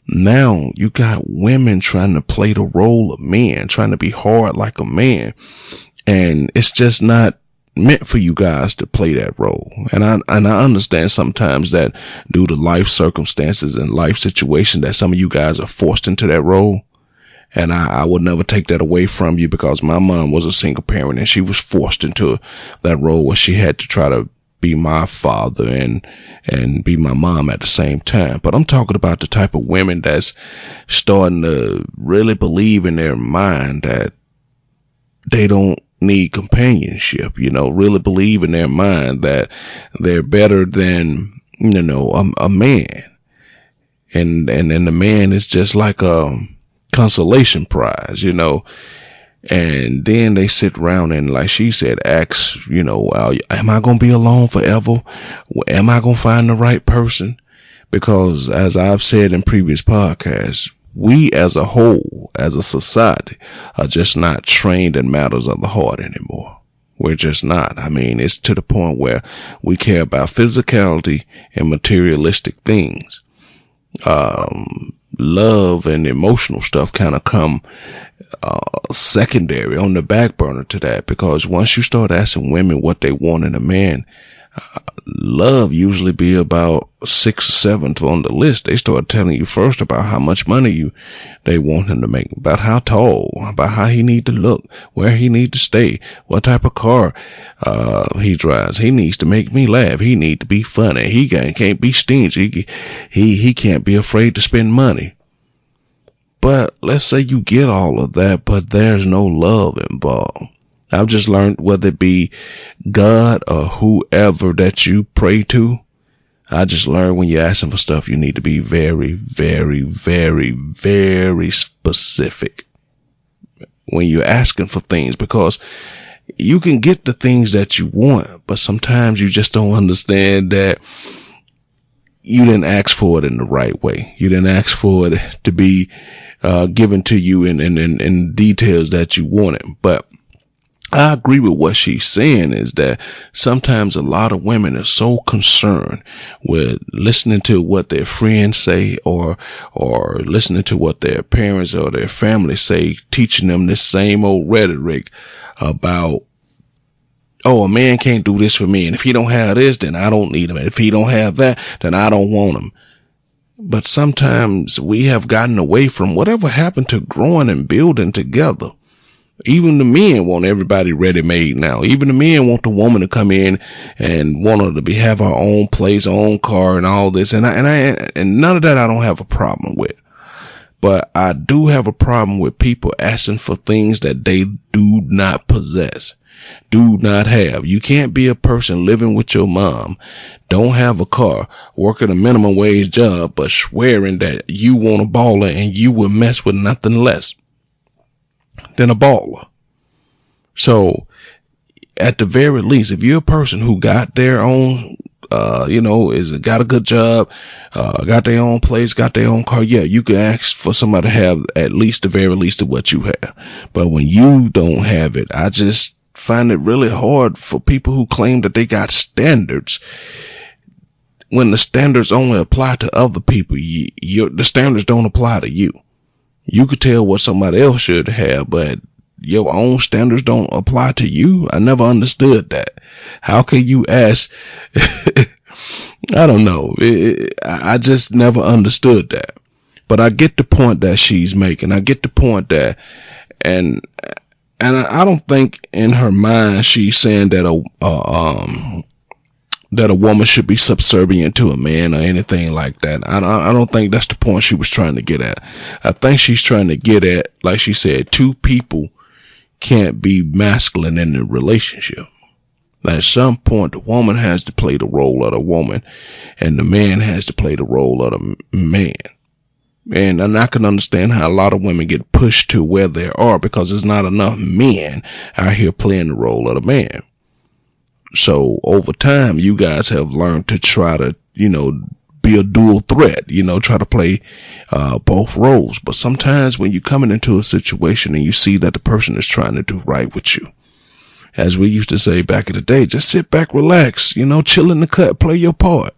now you got women trying to play the role of men, trying to be hard like a man. And it's just not meant for you guys to play that role. And I understand sometimes that due to life circumstances and life situation that some of you guys are forced into that role. And I would never take that away from you, because my mom was a single parent and she was forced into that role where she had to try to be my father and be my mom at the same time. But I'm talking about the type of women that's starting to really believe in their mind that they don't need companionship, you know, really believe in their mind that they're better than, you know, a man. And the man is just like a consolation prize, you know. And then they sit around and, like she said, ask, you know, am I going to be alone forever? Am I going to find the right person? Because as I've said in previous podcasts, we as a whole, as a society, are just not trained in matters of the heart anymore. We're just not. I mean, it's to the point where we care about physicality and materialistic things. love and emotional stuff kind of come secondary, on the back burner to that, because once you start asking women what they want in a man, love usually be about 6 or 7th on the list. They start telling you first about how much money they want him to make, about how tall, about how he need to look, where he need to stay, what type of car he drives. He needs to make me laugh. He need to be funny. He can't be stingy. He can't be afraid to spend money. But let's say you get all of that, but there's no love involved. I've just learned, whether it be God or whoever that you pray to, I just learned when you're asking for stuff, you need to be very, very, very, very specific when you're asking for things, because you can get the things that you want, but sometimes you just don't understand that you didn't ask for it in the right way. You didn't ask for it to be given to you in details that you wanted. But I agree with what she's saying, is that sometimes a lot of women are so concerned with listening to what their friends say, or listening to what their parents or their family say, teaching them this same old rhetoric about, oh, a man can't do this for me, and if he don't have this, then I don't need him. If he don't have that, then I don't want him. But sometimes we have gotten away from whatever happened to growing and building together. Even the men want everybody ready-made now. Even the men want the woman to come in and want her to have her own place, her own car, and all this. And none of that I don't have a problem with. But I do have a problem with people asking for things that they do not possess, do not have. You can't be a person living with your mom, don't have a car, working a minimum wage job, but swearing that you want a baller and you will mess with nothing less than a baller. So at the very least, if you're a person who got their own, got a good job, got their own place, got their own car, yeah, you can ask for somebody to have at least the very least of what you have. But when you don't have it, I just find it really hard for people who claim that they got standards, when the standards only apply to other people. The standards don't apply to you. You could tell what somebody else should have, but your own standards don't apply to you. I never understood that. How can you ask? I don't know. I just never understood that. But I get the point that she's making. I get the point that, and I don't think in her mind she's saying that a woman should be subservient to a man or anything like that. I don't think that's the point she was trying to get at. I think she's trying to get at, like she said, two people can't be masculine in a relationship. At some point, the woman has to play the role of the woman, and the man has to play the role of the man. And I can understand how a lot of women get pushed to where they are, because there's not enough men out here playing the role of the man. So over time, you guys have learned to try to, be a dual threat, try to play both roles. But sometimes when you're coming into a situation and you see that the person is trying to do right with you, as we used to say back in the day, just sit back, relax, chill in the cut, play your part.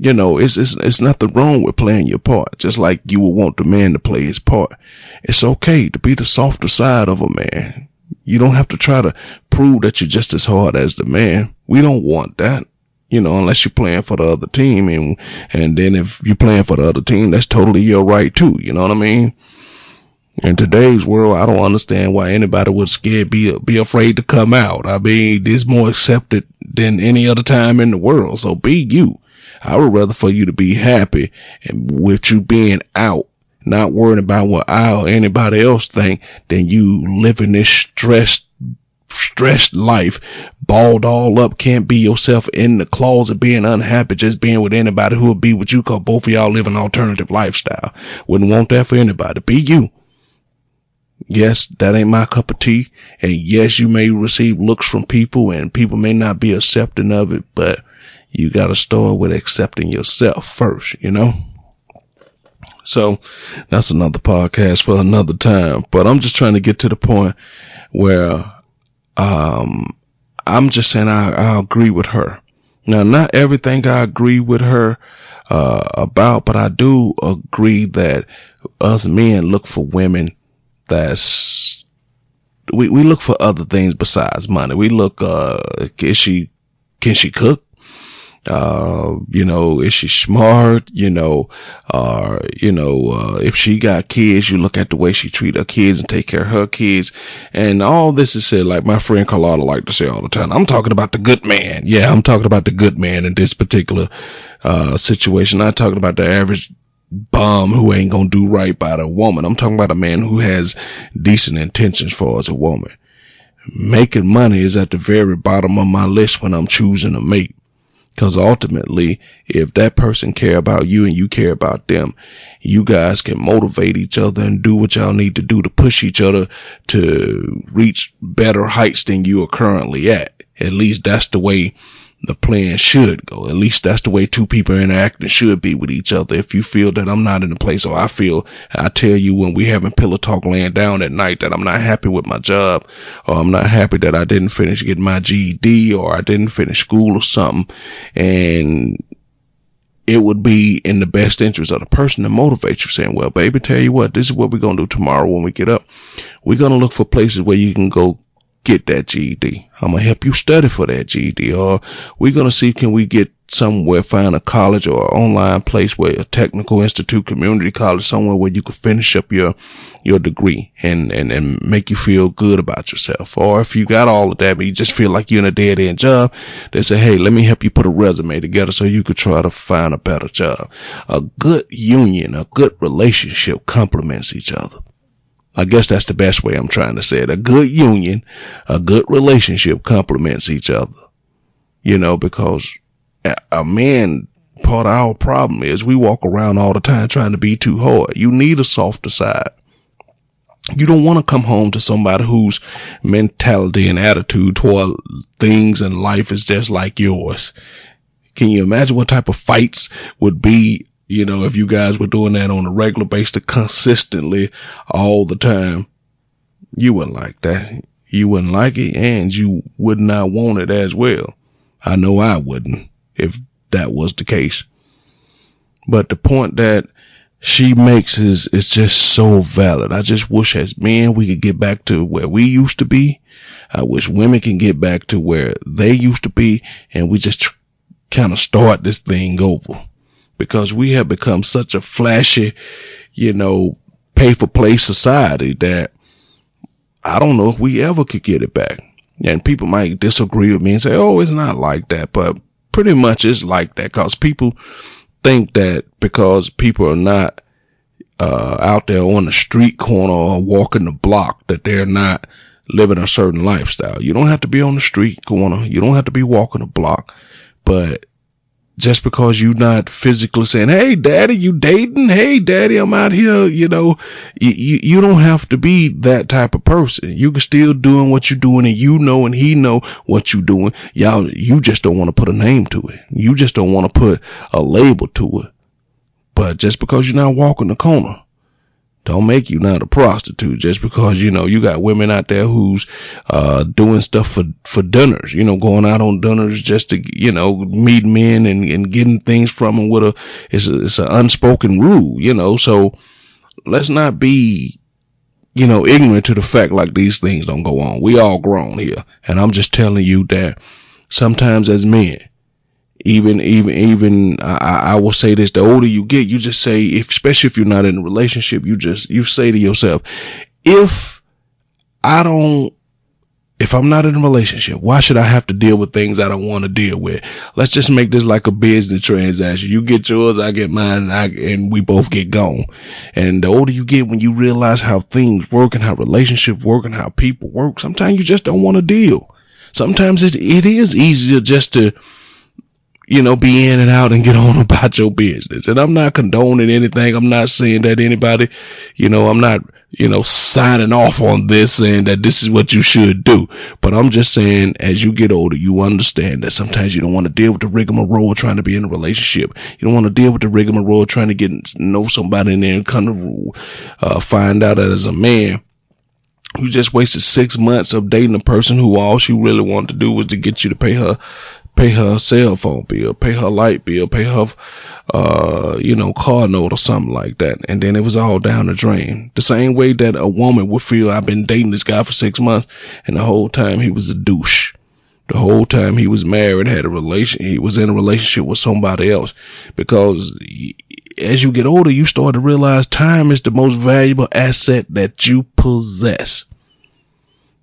It's nothing wrong with playing your part, just like you would want the man to play his part. It's okay to be the softer side of a man. You don't have to try to prove that you're just as hard as the man. We don't want that, unless you're playing for the other team. And then if you're playing for the other team, that's totally your right too. You know what I mean? In today's world, I don't understand why anybody would be afraid to come out. I mean, this is more accepted than any other time in the world. So be you. I would rather for you to be happy and with you being out, not worrying about what I or anybody else think, than you living this stressed life, balled all up, can't be yourself, in the closet, being unhappy, just being with anybody who will be with you, because both of y'all live an alternative lifestyle. Wouldn't want that for anybody. Be you. Yes, that ain't my cup of tea. And yes, you may receive looks from people and people may not be accepting of it, but you got to start with accepting yourself first, So that's another podcast for another time. But I'm just trying to get to the point where I'm just saying I agree with her. Now, not everything I agree with her about, but I do agree that us men look for women we look for other things besides money. We look, can she cook? Is she smart? If she got kids, you look at the way she treat her kids and take care of her kids. And all this is said, like my friend Carlotta like to say all the time, I'm talking about the good man. Yeah, I'm talking about the good man in this particular, situation. I'm not talking about the average bum who ain't gonna do right by the woman. I'm talking about a man who has decent intentions for as a woman. Making money is at the very bottom of my list when I'm choosing a mate. Because ultimately, if that person care about you and you care about them, you guys can motivate each other and do what y'all need to do to push each other to reach better heights than you are currently at. At least that's the way the plan should go. At least that's the way two people interacting should be with each other. If you feel that I'm not in a place, or I tell you when we having pillow talk laying down at night that I'm not happy with my job, or I'm not happy that I didn't finish getting my GED, or I didn't finish school or something, and it would be in the best interest of the person to motivate you, saying, well, baby, tell you what, this is what we're going to do tomorrow when we get up. We're going to look for places where you can go get that GED. I'm going to help you study for that GED. Or we're going to see, can we get somewhere, find a college or an online place where a technical institute, community college, somewhere where you can finish up your degree and make you feel good about yourself. Or if you got all of that, but you just feel like you're in a dead end job, they say, hey, let me help you put a resume together so you could try to find a better job. A good union, a good relationship complements each other. I guess that's the best way I'm trying to say it. A good union, a good relationship complements each other. Because a man, part of our problem is we walk around all the time trying to be too hard. You need a softer side. You don't want to come home to somebody whose mentality and attitude toward things in life is just like yours. Can you imagine what type of fights would be, if you guys were doing that on a regular basis consistently all the time? You wouldn't like that. You wouldn't like it, and you would not want it as well. I know I wouldn't if that was the case. But the point that she makes is just so valid. I just wish as men we could get back to where we used to be. I wish women can get back to where they used to be, and we just kind of start this thing over. Because we have become such a flashy, pay-for-play society that I don't know if we ever could get it back. And people might disagree with me and say, oh, it's not like that. But pretty much it's like that, because people think that because people are not out there on the street corner or walking the block, that they're not living a certain lifestyle. You don't have to be on the street corner. You don't have to be walking the block. But just because you're not physically saying, hey, daddy, you dating? Hey, daddy, I'm out here, you don't have to be that type of person. You can still doing what you're doing, and and he know what you're doing. You just don't want to put a name to it. You just don't want to put a label to it. But just because you're not walking the corner, don't make you not a prostitute. Just because, you got women out there who's doing stuff for dinners, going out on dinners just to, meet men and getting things from them it's an unspoken rule, so let's not be, ignorant to the fact like these things don't go on. We all grown here. And I'm just telling you that sometimes as men, even I will say this, the older you get, you just say, especially if you're not in a relationship, you say to yourself, if I'm not in a relationship, why should I have to deal with things I don't want to deal with? Let's just make this like a business transaction. You get yours, I get mine, and we both get gone. And the older you get, when you realize how things work and how relationships work and how people work, sometimes you just don't want to deal. Sometimes it is easier just to, be in and out and get on about your business. And I'm not condoning anything. I'm not saying that anybody, I'm not, signing off on this saying that this is what you should do. But I'm just saying, as you get older, you understand that sometimes you don't want to deal with the rigmarole of trying to be in a relationship. You don't want to deal with the rigmarole of trying to know somebody in there and kind of find out that as a man, you just wasted 6 months of dating a person who all she really wanted to do was to get you to pay pay her cell phone bill, pay her light bill, pay her, car note or something like that. And then it was all down the drain. The same way that a woman would feel, I've been dating this guy for 6 months and the whole time he was a douche. The whole time he was married, he was in a relationship with somebody else. Because as you get older, you start to realize time is the most valuable asset that you possess.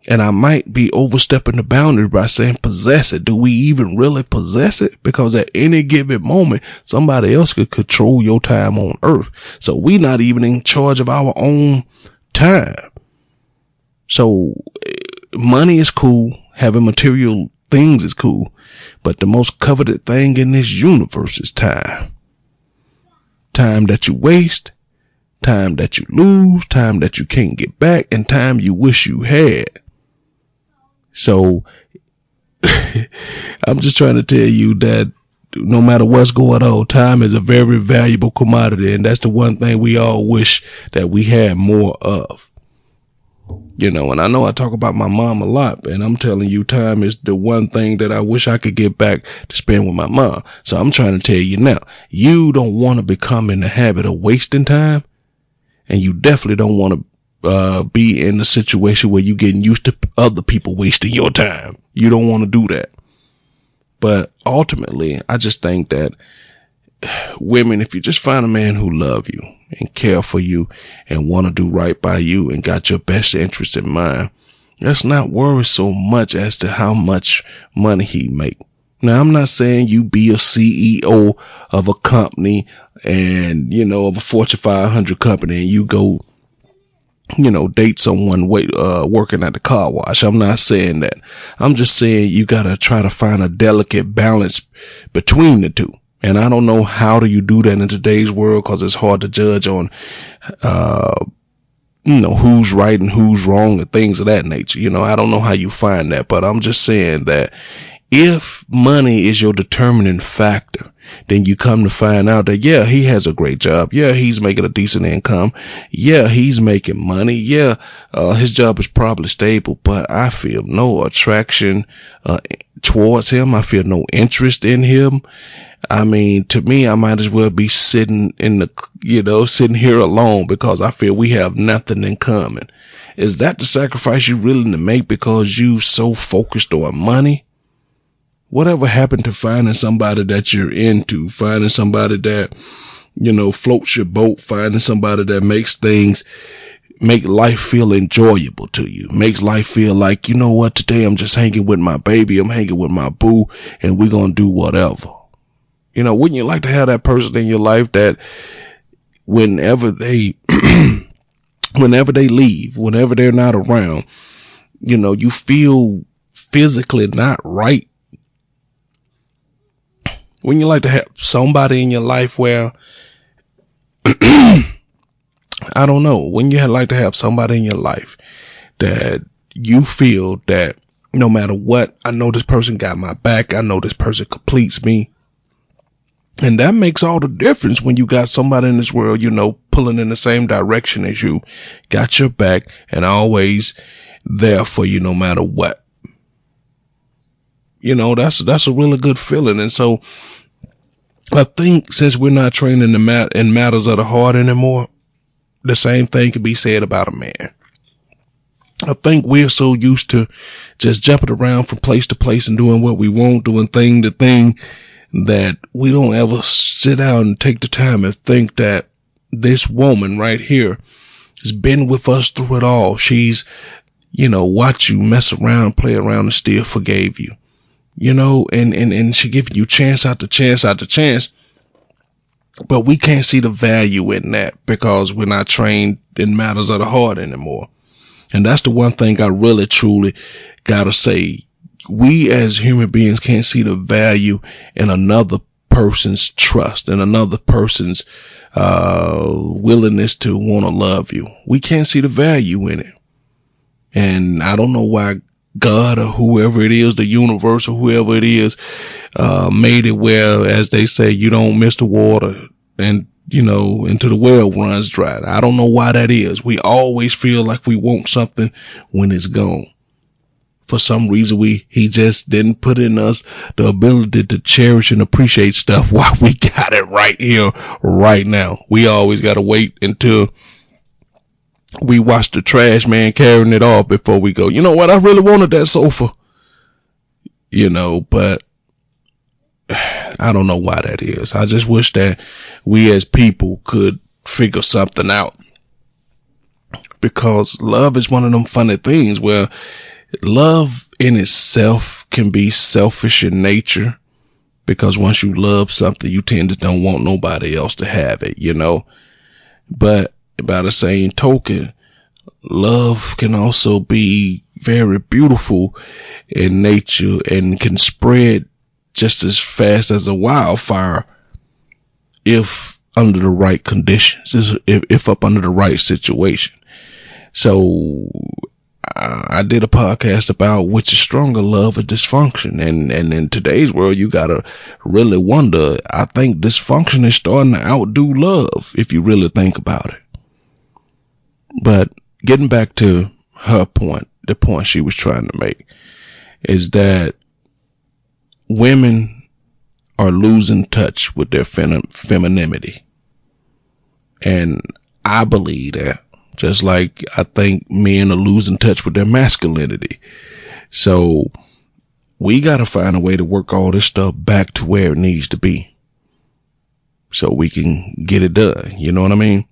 And I might be overstepping the boundary by saying possess it. Do we even really possess it? Because at any given moment, somebody else could control your time on earth. So we're not even in charge of our own time. So money is cool. Having material things is cool. But the most coveted thing in this universe is time. Time that you waste, time that you lose, time that you can't get back, and time you wish you had. So I'm just trying to tell you that no matter what's going on, time is a very valuable commodity. And that's the one thing we all wish that we had more of. And I know I talk about my mom a lot, and I'm telling you, time is the one thing that I wish I could get back to spend with my mom. So I'm trying to tell you now, you don't want to become in the habit of wasting time, and you definitely don't want to be in a situation where you're getting used to other people wasting your time. You don't want to do that. But ultimately, I just think that women, if you just find a man who love you and care for you and want to do right by you and got your best interest in mind, let's not worry so much as to how much money he make. Now, I'm not saying you be a CEO of a company and, of a Fortune 500 company and you go, date someone working at the car wash. I'm not saying that. I'm just saying you got to try to find a delicate balance between the two. And I don't know how do you do that in today's world, because it's hard to judge on, who's right and who's wrong and things of that nature. I don't know how you find that, but I'm just saying that if money is your determining factor, then you come to find out that, yeah, he has a great job. Yeah, he's making a decent income. Yeah, he's making money. Yeah, his job is probably stable, but I feel no attraction towards him. I feel no interest in him. I mean, to me, I might as well be sitting sitting here alone because I feel we have nothing in common. Is that the sacrifice you're willing to make because you so focused on money? Whatever happened to finding somebody that you're into, finding somebody that, floats your boat, finding somebody that make life feel enjoyable to you, makes life feel like, today I'm just hanging with my baby, I'm hanging with my boo, and we're going to do whatever. Wouldn't you like to have that person in your life that whenever they leave, whenever they're not around, you feel physically not right? Wouldn't you like to have somebody in your life where, I don't know, wouldn't you like to have somebody in your life that you feel that no matter what, I know this person got my back, I know this person completes me. And that makes all the difference when you got somebody in this world, pulling in the same direction as you, got your back, and always there for you no matter what. That's a really good feeling. And so I think since we're not trained in matters of the heart anymore, the same thing can be said about a man. I think we're so used to just jumping around from place to place and doing what we want, doing thing to thing, that we don't ever sit down and take the time and think that this woman right here has been with us through it all. She's, watched you mess around, play around, and still forgave you, and she giving you chance after chance after chance. But we can't see the value in that because we're not trained in matters of the heart anymore. And that's the one thing I really, truly gotta say. We as human beings can't see the value in another person's trust and another person's willingness to want to love you. We can't see the value in it. And I don't know why God or whoever it is, the universe or whoever it is, made it where, as they say, you don't miss the water and, until the well runs dry. I don't know why that is. We always feel like we want something when it's gone. for some reason he just didn't put in us the ability to cherish and appreciate stuff while we got it right here, right now. We always got to wait until we watch the trash man carrying it off before we go, you know what, I really wanted that sofa, but I don't know why that is. I just wish that we as people could figure something out, because love is one of them funny things where love in itself can be selfish in nature, because once you love something, you tend to don't want nobody else to have it, but by the same token, love can also be very beautiful in nature and can spread just as fast as a wildfire if under the right conditions, if up under the right situation. So I did a podcast about which is stronger, love or dysfunction. And in today's world, you gotta really wonder. I think dysfunction is starting to outdo love if you really think about it. But getting back to her point, the point she was trying to make is that women are losing touch with their femininity. And I believe that, just like I think men are losing touch with their masculinity. So we got to find a way to work all this stuff back to where it needs to be so we can get it done. You know what I mean?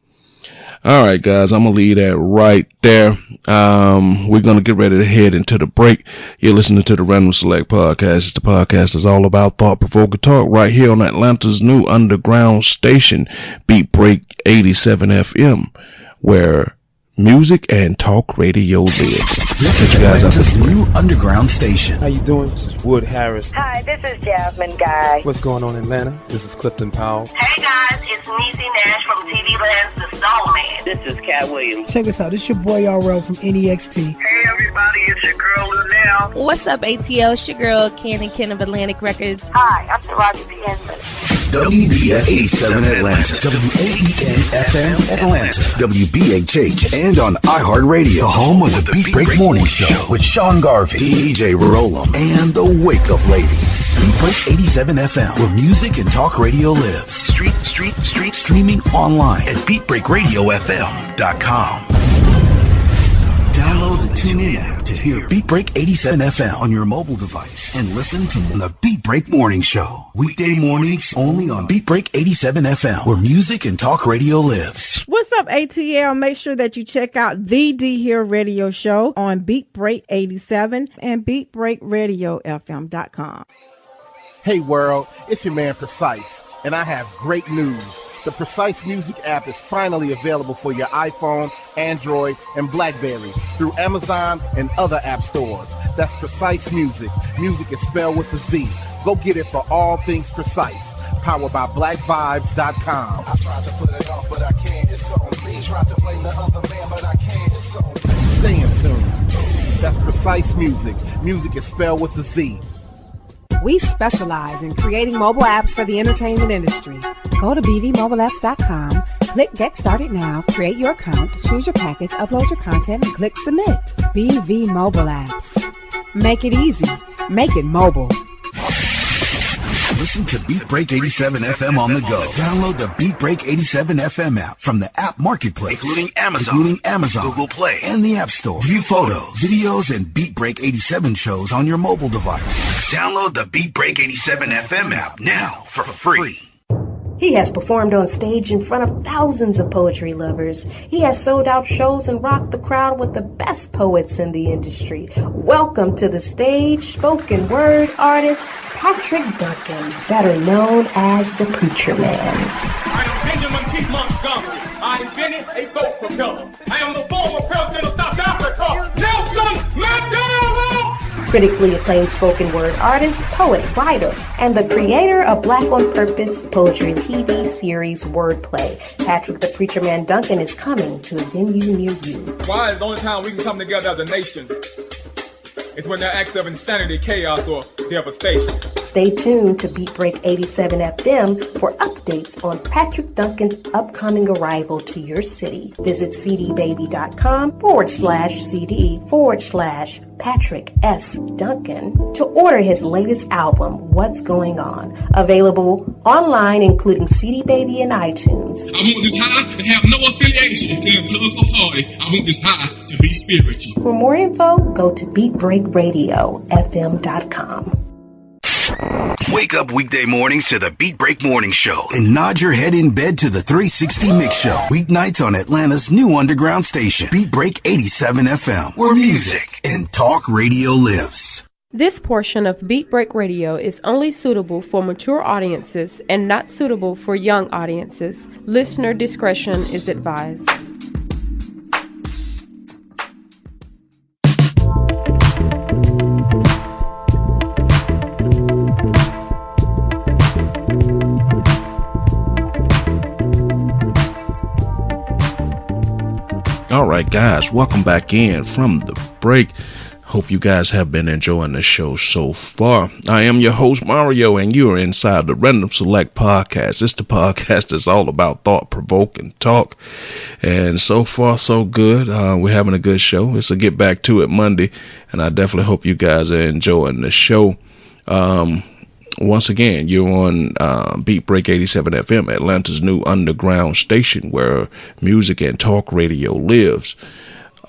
All right, guys, I'm going to leave that right there. We're going to get ready to head into the break. You're listening to the Random Select Podcast. It's the podcast that's all about thought-provoking talk right here on Atlanta's new underground station, Beat Break 87 FM, where music and talk radio live. This is Atlanta's new underground station. How you doing? This is Wood Harris. Hi, this is Jasmine Guy. What's going on in Atlanta? This is Clifton Powell. Hey guys, it's Niecy Nash from TV Land's The Soul Man. This is Cat Williams. Check this out. This is your boy RL from NEXT. Hey everybody, it's your girl Lunel. What's up, ATL? It's your girl Ken of Atlantic Records. Hi, I'm Taraji P. Henson. WBS 87 Atlanta, WAEN FM Atlanta, WBHH, and on iHeartRadio, the home of the Beat Break Morning Show with Sean Garvey, DJ Rollum, and the Wake Up Ladies. Beat Break 87 FM, where music and talk radio lives. Streaming online at BeatBreakRadioFM.com. Download the TuneIn app to hear Beat Break 87 FM on your mobile device and listen to the Beat Break Morning Show. Weekday mornings only on Beat Break 87 FM, where music and talk radio lives. What's up, ATL? Make sure that you check out the D Here Radio Show on Beat Break 87 and BeatBreakRadioFM.com. Hey world, it's your man Precise, and I have great news. The Precise Music app is finally available for your iPhone, Android, and BlackBerry through Amazon and other app stores. That's Precise Music. Music is spelled with a Z. Go get it for all things Precise. Powered by BlackVibes.com. I tried to put it off, but I can't. It's on me. Tried to blame the other man, but I can't. It's on me. Stay in tune. That's Precise Music. Music is spelled with a Z. We specialize in creating mobile apps for the entertainment industry. Go to bvmobileapps.com, click Get Started Now, create your account, choose your package, upload your content, and click Submit. BV Mobile Apps. Make it easy. Make it mobile. Listen to Beat Break 87 FM on the go. Download the Beat Break 87 FM app from the app marketplace, including Amazon, Google Play, and the App Store. View photos, videos, and Beat Break 87 shows on your mobile device. Download the Beat Break 87 FM app now for free. He has performed on stage in front of thousands of poetry lovers. He has sold out shows and rocked the crowd with the best poets in the industry. Welcome to the stage, spoken word artist Patrick Duncan, better known as the Preacher Man. I am Benjamin P. Montgomery. I invented a boat propeller. I am the former president of South Africa, Nelson Mandela. Critically acclaimed spoken word artist, poet, writer, and the creator of Black on Purpose poetry TV series Wordplay. Patrick the Preacher Man Duncan is coming to a venue near you. Why is the only time we can come together as a nation is when there are acts of insanity, chaos, or devastation. Stay tuned to Beat Break 87 FM for updates on Patrick Duncan's upcoming arrival to your city. Visit cdbaby.com/CD/ Patrick S. Duncan, to order his latest album, What's Going On, available online including CD Baby and iTunes. I want this high and have no affiliation to influence or party. I want this high to be spiritual. For more info, go to BeatBreakRadioFM.com. Wake up weekday mornings to the Beat Break Morning Show and nod your head in bed to the 360 Mix Show. Weeknights on Atlanta's new underground station, Beat Break 87 FM, where music and talk radio lives. This portion of Beat Break Radio is only suitable for mature audiences and not suitable for young audiences. Listener discretion is advised. All right, guys, welcome back in from the break. Hope you guys have been enjoying the show so far. I am your host, Mario, and you are inside the Random Select Podcast. It's the podcast that's all about thought-provoking talk, and so far, so good. We're having a good show. It's a Get Back to It Monday, and I definitely hope you guys are enjoying the show. Once again, you're on Beat Break 87 FM, Atlanta's new underground station where music and talk radio lives.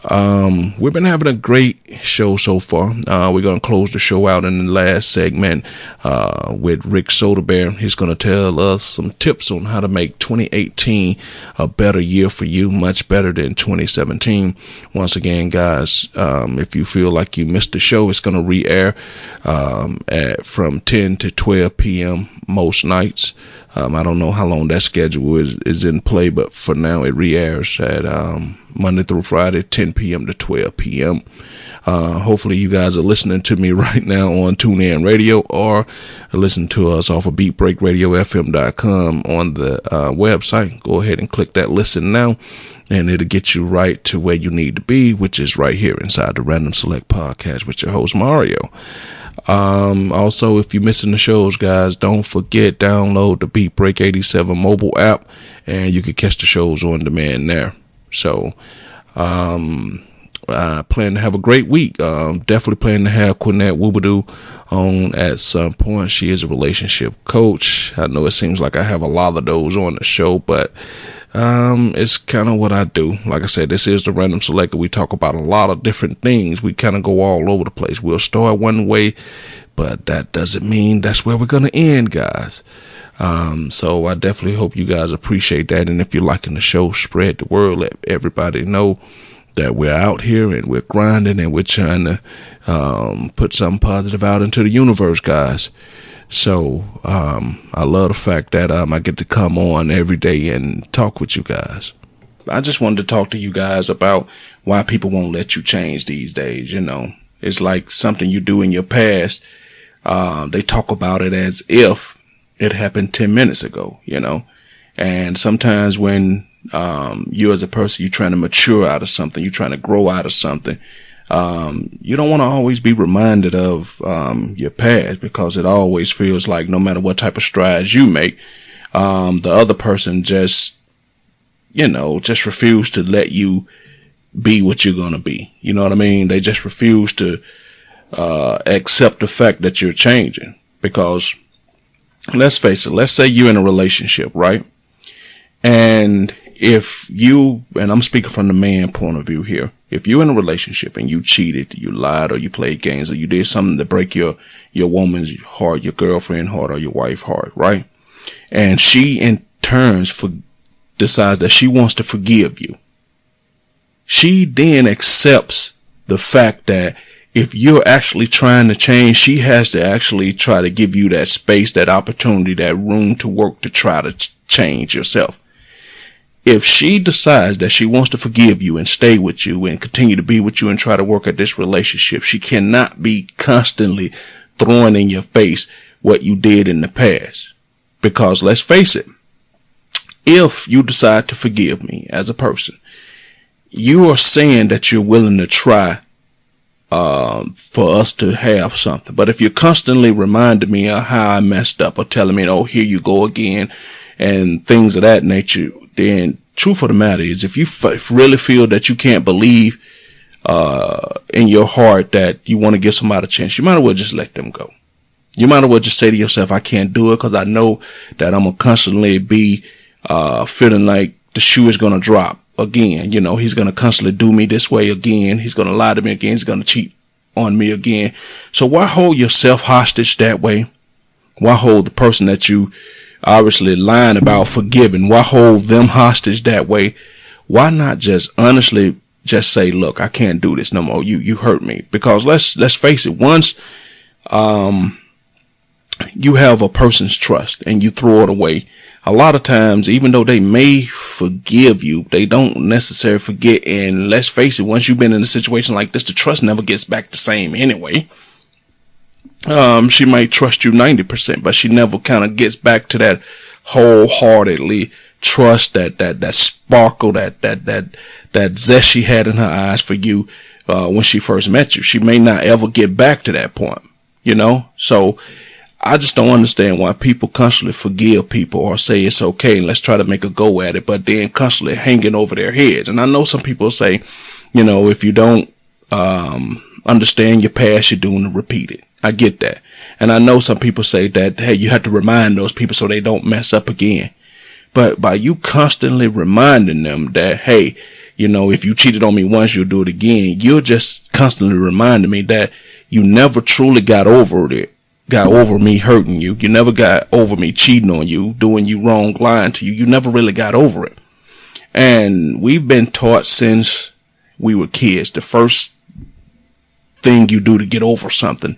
We've been having a great show so far. We're going to close the show out in the last segment with Rick Soderberg. He's going to tell us some tips on how to make 2018 a better year for you, much better than 2017. Once again, guys, if you feel like you missed the show, it's going to re-air from 10 to 12 p.m. most nights. I don't know how long that schedule is in play, but for now it re-airs at Monday through Friday, 10 p.m. to 12 p.m. Hopefully you guys are listening to me right now on TuneIn Radio or listen to us off of BeatBreakRadioFM.com on the website. Go ahead and click that listen now, and it'll get you right to where you need to be, which is right here inside the Random Select Podcast with your host, Mario. Also, if you're missing the shows, guys, don't forget, download the Beat Break 87 mobile app, and you can catch the shows on demand there. So, I plan to have a great week. Definitely plan to have Quinette Woobadoo on at some point. She is a relationship coach. I know it seems like I have a lot of those on the show, but it's kind of what I do. Like I said, this is the Random Selector. We talk about a lot of different things. We kind of go all over the place. We'll start one way, but that doesn't mean that's where we're going to end, guys. So I definitely hope you guys appreciate that. And if you're liking the show, spread the word. Let everybody know that we're out here and we're grinding and we're trying to put something positive out into the universe, guys. So I love the fact that I get to come on every day and talk with you guys. I just wanted to talk to you guys about why people won't let you change these days. You know, it's like something you do in your past. They talk about it as if it happened 10 minutes ago, you know. And sometimes when you as a person, you're trying to mature out of something, you're trying to grow out of something, you don't want to always be reminded of your past, because it always feels like no matter what type of strides you make, the other person just refuse to let you be what you're going to be. You know what I mean? They just refuse to accept the fact that you're changing. Because let's face it, let's say you're in a relationship, right? And if you, and I'm speaking from the man point of view here, if you're in a relationship and you cheated, you lied, or you played games, or you did something to break your woman's heart, your girlfriend's heart, or your wife's heart, right? And she in turn decides that she wants to forgive you. She then accepts the fact that if you're actually trying to change, she has to actually try to give you that space, that opportunity, that room to work to try to change yourself. If she decides that she wants to forgive you and stay with you and continue to be with you and try to work at this relationship, she cannot be constantly throwing in your face what you did in the past. Because let's face it, if you decide to forgive me as a person, you are saying that you're willing to try for us to have something. But if you're constantly reminding me of how I messed up, or telling me, oh, here you go again, and things of that nature, then truth of the matter is, if you really feel that you can't believe in your heart that you want to give somebody a chance, you might as well just let them go. You might as well just say to yourself, I can't do it because I know that I'm going to constantly be feeling like the shoe is going to drop again. You know, he's going to constantly do me this way again. He's going to lie to me again. He's going to cheat on me again. So why hold yourself hostage that way? Why hold the person that you obviously lying about forgiving? Why hold them hostage that way? Why not just honestly just say, look, I can't do this no more. You hurt me. Because let's face it, once you have a person's trust and you throw it away, a lot of times, even though they may forgive you, they don't necessarily forget. And let's face it, once you've been in a situation like this, the trust never gets back the same anyway. She might trust you 90%, but she never kind of gets back to that wholeheartedly trust, that sparkle, that zest she had in her eyes for you when she first met you. She may not ever get back to that point, you know? So I just don't understand why people constantly forgive people or say it's okay and let's try to make a go at it, but then constantly hanging over their heads. And I know some people say, you know, if you don't understand your past, you're doing to repeat it. I get that. And I know some people say that, hey, you have to remind those people so they don't mess up again. But by you constantly reminding them that, hey, you know, if you cheated on me once, you'll do it again, you're just constantly reminding me that you never truly got over it. Got over me hurting you. You never got over me cheating on you, doing you wrong, lying to you. You never really got over it. And we've been taught since we were kids, the first thing you do to get over something,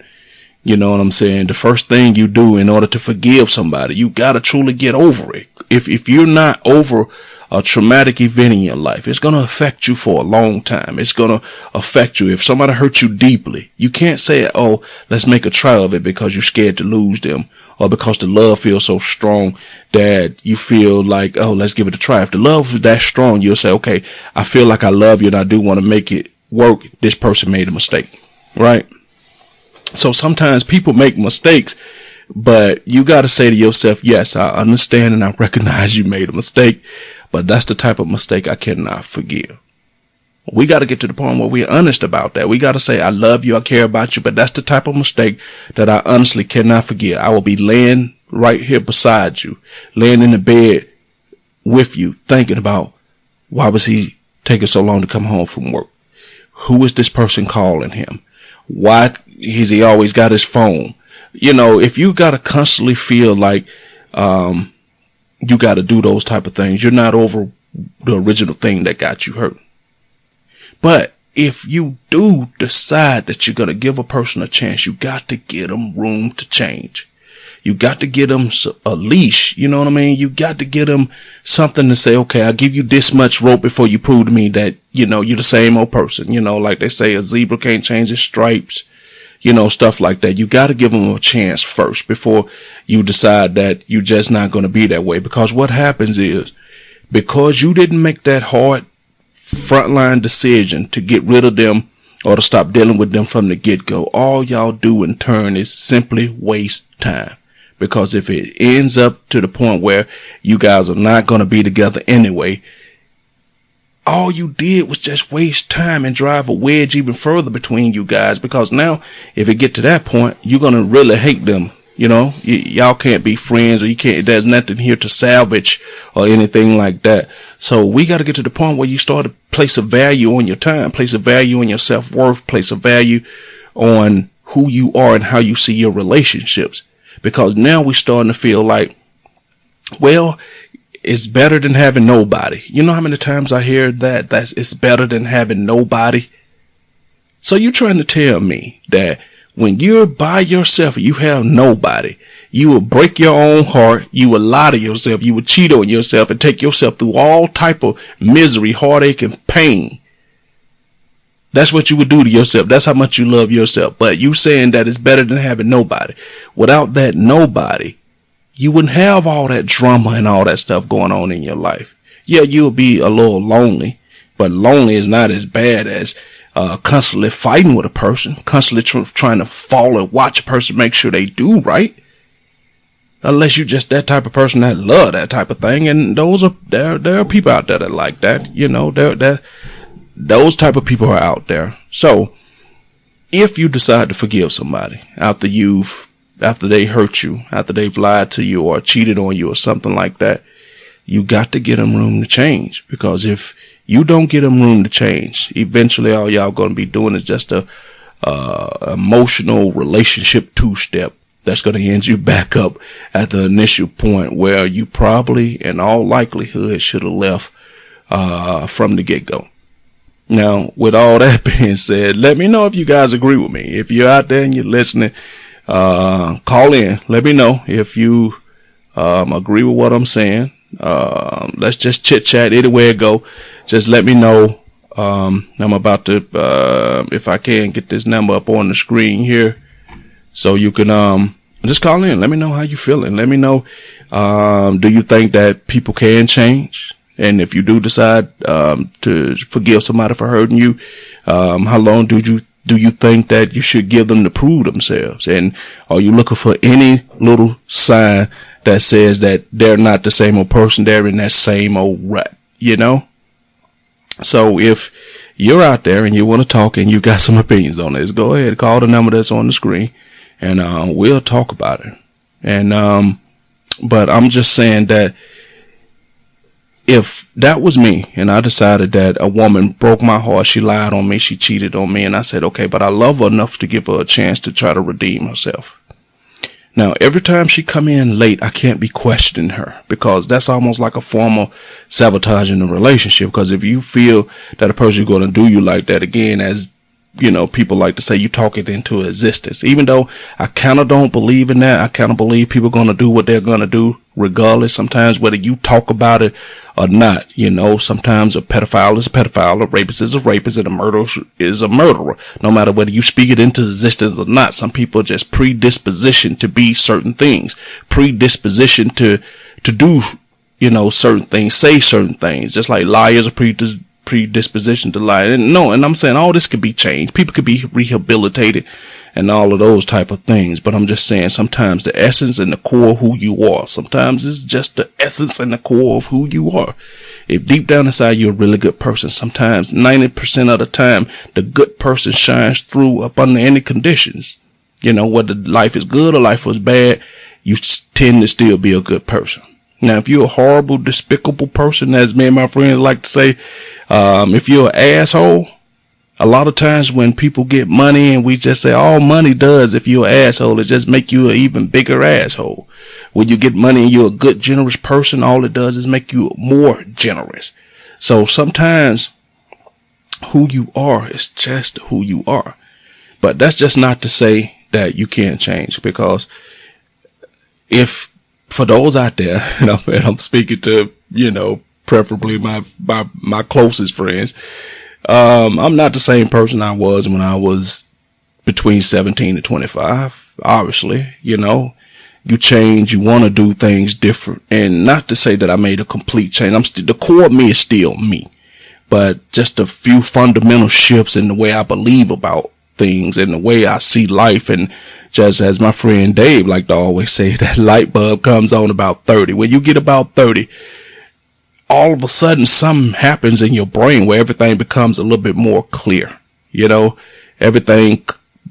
you know what I'm saying? The first thing you do in order to forgive somebody, you got to truly get over it. If you're not over a traumatic event in your life, it's going to affect you for a long time. It's going to affect you. If somebody hurt you deeply, you can't say, oh, let's make a trial of it because you're scared to lose them or because the love feels so strong that you feel like, oh, let's give it a try. If the love is that strong, you'll say, okay, I feel like I love you and I do want to make it work. This person made a mistake, right? So sometimes people make mistakes, but you got to say to yourself, yes, I understand and I recognize you made a mistake, but that's the type of mistake I cannot forgive. We got to get to the point where we're honest about that. We got to say, I love you, I care about you, but that's the type of mistake that I honestly cannot forgive. I will be laying right here beside you, laying in the bed with you, thinking about why was he taking so long to come home from work? Who is this person calling him? Why has he always got his phone? You know, if you got to constantly feel like you got to do those type of things, you're not over the original thing that got you hurt. But if you do decide that you're going to give a person a chance, you got to give them room to change. You got to give them a leash. You know what I mean? You got to give them something to say, okay, I'll give you this much rope before you prove to me that, you know, you're the same old person. You know, like they say, a zebra can't change its stripes, you know, stuff like that. You got to give them a chance first before you decide that you're just not going to be that way. Because what happens is, because you didn't make that hard frontline decision to get rid of them or to stop dealing with them from the get-go, all y'all do in turn is simply waste time. Because if it ends up to the point where you guys are not going to be together anyway, all you did was just waste time and drive a wedge even further between you guys. Because now, if it get to that point, you're going to really hate them. You know, y'all can't be friends, or you can't, there's nothing here to salvage or anything like that. So we got to get to the point where you start to place a value on your time, place a value on your self-worth, place a value on who you are and how you see your relationships. Because now we're starting to feel like, well, it's better than having nobody. You know how many times I hear that? It's better than having nobody. So you're trying to tell me that when you're by yourself and you have nobody, you will break your own heart, you will lie to yourself, you will cheat on yourself and take yourself through all type of misery, heartache, and pain. That's what you would do to yourself. That's how much you love yourself. But you saying that it's better than having nobody. Without that nobody, you wouldn't have all that drama and all that stuff going on in your life. Yeah, you'll be a little lonely, but lonely is not as bad as constantly fighting with a person, constantly trying to follow and watch a person, make sure they do right. Unless you're just that type of person that love that type of thing, and there are people out there that like that. You know, those type of people are out there. So if you decide to forgive somebody after they hurt you, after they've lied to you or cheated on you or something like that, you got to get them room to change. Because if you don't get them room to change, eventually all y'all going to be doing is just a emotional relationship two-step that's going to end you back up at the initial point where you probably, in all likelihood, should have left from the get-go. Now, with all that being said, let me know if you guys agree with me. If you're out there and you're listening, call in. Let me know if you agree with what I'm saying. Let's just chit-chat anywhere it go. Just let me know. I'm about to, if I can, get this number up on the screen here so you can just call in. Let me know how you feeling. Let me know, do you think that people can change? And if you do decide to forgive somebody for hurting you, how long do you think that you should give them to prove themselves? And are you looking for any little sign that says that they're not the same old person, they're in that same old rut, you know? So if you're out there and you want to talk and you got some opinions on this, go ahead, call the number that's on the screen and we'll talk about it. And but I'm just saying that if that was me and I decided that a woman broke my heart, she lied on me, she cheated on me, and I said, okay, but I love her enough to give her a chance to try to redeem herself. Now, every time she come in late, I can't be questioning her, because that's almost like a form of sabotaging the relationship. Because if you feel that a person is going to do you like that, again, as you know, people like to say, you talk it into existence. Even though I kind of don't believe in that, I kind of believe people are going to do what they're going to do regardless. Sometimes whether you talk about it or not, you know, sometimes a pedophile is a pedophile, a rapist is a rapist, and a murderer is a murderer. No matter whether you speak it into existence or not, some people are just predispositioned to be certain things, predispositioned to do, you know, certain things, say certain things, just like liars are predisposition to lie. And I'm saying all this could be changed. People could be rehabilitated and all of those type of things. But I'm just saying sometimes the essence and the core of who you are, sometimes it's just the essence and the core of who you are. If deep down inside you're a really good person, sometimes 90% of the time the good person shines through up under any conditions. You know, whether life is good or life was bad, you tend to still be a good person. Now, if you're a horrible, despicable person, as me and my friends like to say, if you're an asshole, a lot of times when people get money and we just say all money does, if you're an asshole, it just make you an even bigger asshole. When you get money and you're a good, generous person, all it does is make you more generous. So sometimes who you are is just who you are. But that's just not to say that you can't change, because if for those out there, and I'm speaking to, you know, preferably my closest friends, I'm not the same person I was when I was between 17 and 25. Obviously, you know, you change, you want to do things different, and not to say that I made a complete change. The core of me is still me, but just a few fundamental shifts in the way I believe about things and the way I see life. And just as my friend Dave like to always say, that light bulb comes on about 30. When you get about 30, all of a sudden something happens in your brain where everything becomes a little bit more clear. You know, everything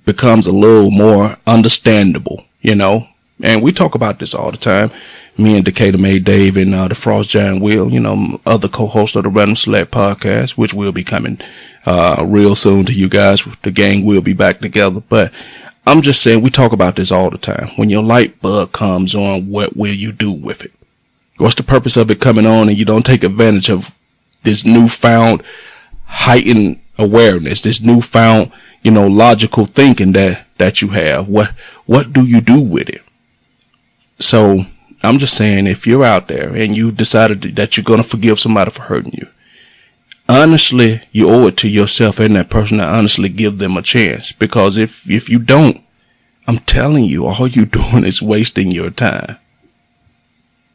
becomes a little more understandable, you know. And we talk about this all the time. Me and Decatur May Dave and the Frost Giant Will, you know, other co-host of the Random Select podcast, which will be coming real soon to you guys. The gang will be back together. But I'm just saying, we talk about this all the time. When your light bulb comes on, what will you do with it? What's the purpose of it coming on and you don't take advantage of this newfound heightened awareness, this newfound, you know, logical thinking that you have? What do you do with it? So I'm just saying, if you're out there and you decided that you're going to forgive somebody for hurting you, honestly, you owe it to yourself and that person to honestly give them a chance. Because if you don't, I'm telling you, all you're doing is wasting your time.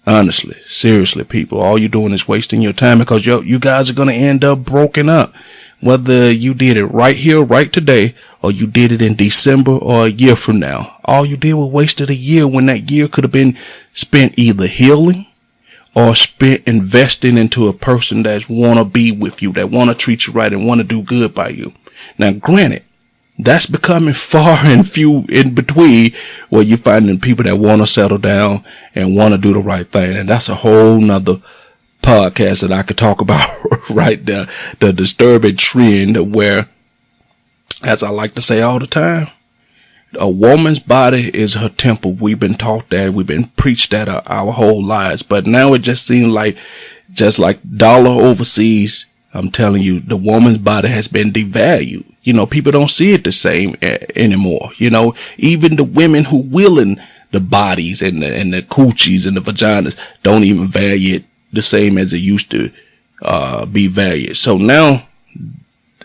Honestly, seriously, people, all you're doing is wasting your time, because you guys are going to end up broken up. Whether you did it right here, right today, or you did it in December or a year from now, all you did was wasted a year when that year could have been spent either healing or spent investing into a person that want to be with you, that want to treat you right and want to do good by you. Now, granted, that's becoming far and few in between, where you're finding people that want to settle down and want to do the right thing. And that's a whole nother podcast that I could talk about right there. The disturbing trend where, as I like to say all the time, a woman's body is her temple. We've been taught that. We've been preached that our whole lives. But now it just seems like, just like dollar overseas, I'm telling you, the woman's body has been devalued. You know, people don't see it the same anymore. You know, even the women who willing the bodies and the coochies and the vaginas don't even value it the same as it used to be valued. So now,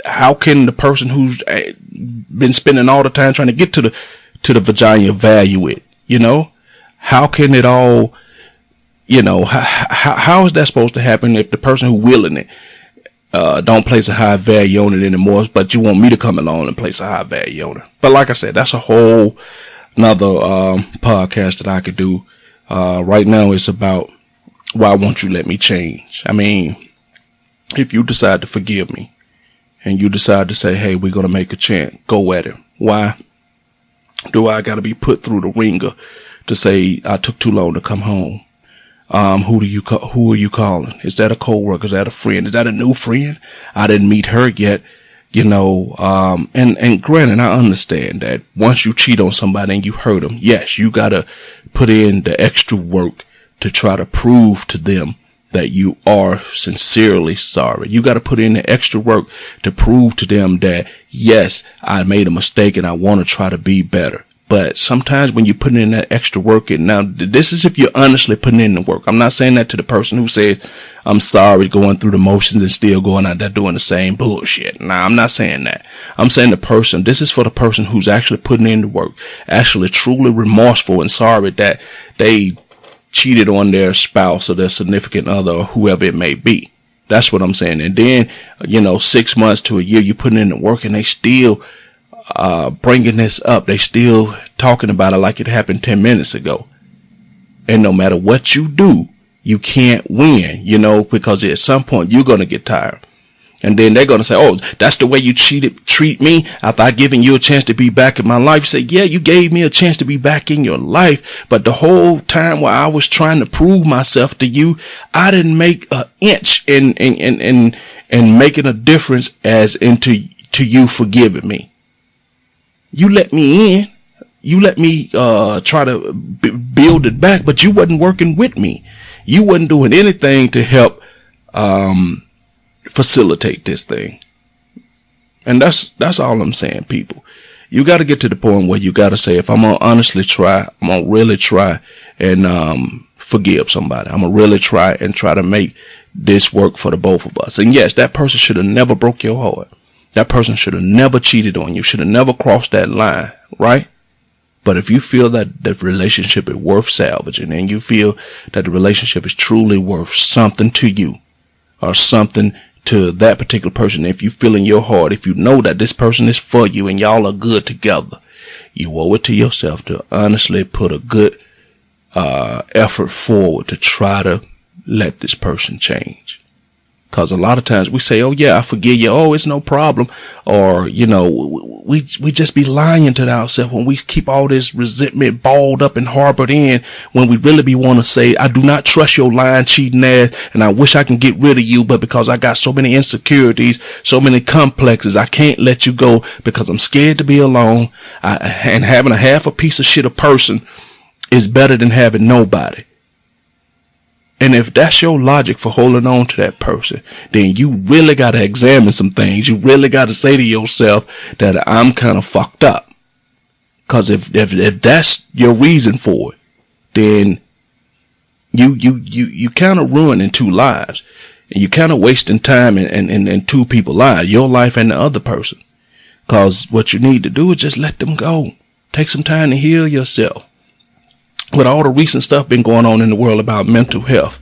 how can the person who's been spending all the time trying to get to the vagina value it? You know, how can it all, you know, how is that supposed to happen if the person who willing it don't place a high value on it anymore, but you want me to come along and place a high value on it? But like I said, that's a whole another podcast that I could do. Right now it's about, why won't you let me change? I mean, if you decide to forgive me and you decide to say, hey, we're going to make a chance, go at it. Why do I got to be put through the ringer to say I took too long to come home? Who are you calling? Is that a coworker? Is that a friend? Is that a new friend? I didn't meet her yet. You know, and granted, I understand that once you cheat on somebody and you hurt them, yes, you got to put in the extra work to try to prove to them that you are sincerely sorry. You got to put in the extra work to prove to them that, yes, I made a mistake and I want to try to be better. But sometimes when you put in that extra work, and now this is if you're honestly putting in the work. I'm not saying that to the person who says, I'm sorry, going through the motions and still going out there doing the same bullshit. Nah, I'm not saying that. I'm saying this is for the person who's actually putting in the work, actually truly remorseful and sorry that they cheated on their spouse or their significant other or whoever it may be. That's what I'm saying. And then, 6 months to a year, you putting in the work and they still bringing this up. They still talking about it like it happened 10 minutes ago. And no matter what you do, you can't win, because at some point you're going to get tired. And then they're going to say, oh, that's the way you treat me after I given you a chance to be back in my life. You say, yeah, you gave me a chance to be back in your life. But the whole time while I was trying to prove myself to you, I didn't make an inch in making a difference as into you forgiving me. You let me in. You let me try to build it back, but you wasn't working with me. You wasn't doing anything to help facilitate this thing. And that's all I'm saying, people. You got to get to the point where you got to say, if I'm going to honestly try, I'm going to really try and forgive somebody. I'm going to really try to make this work for the both of us. And yes, that person should have never broke your heart. That person should have never cheated on you, should have never crossed that line, right? But if you feel that the relationship is worth salvaging and you feel that the relationship is truly worth something to you or something to that particular person, if you feel in your heart, if you know that this person is for you and y'all are good together, you owe it to yourself to honestly put a good effort forward to try to let this person change. Because a lot of times we say, oh, yeah, I forgive you. Oh, it's no problem. Or, we just be lying to ourselves when we keep all this resentment balled up and harbored in, when we really want to say, I do not trust your lying, cheating ass, and I wish I can get rid of you. But because I got so many insecurities, so many complexes, I can't let you go because I'm scared to be alone. And having a half a piece of shit a person is better than having nobody. And if that's your logic for holding on to that person, then you really got to examine some things. You really got to say to yourself that I'm kind of fucked up. Because if that's your reason for it, then you kind of ruining two lives. And you kind of wasting time in two people's lives, your life and the other person. Because what you need to do is just let them go. Take some time to heal yourself. With all the recent stuff been going on in the world about mental health,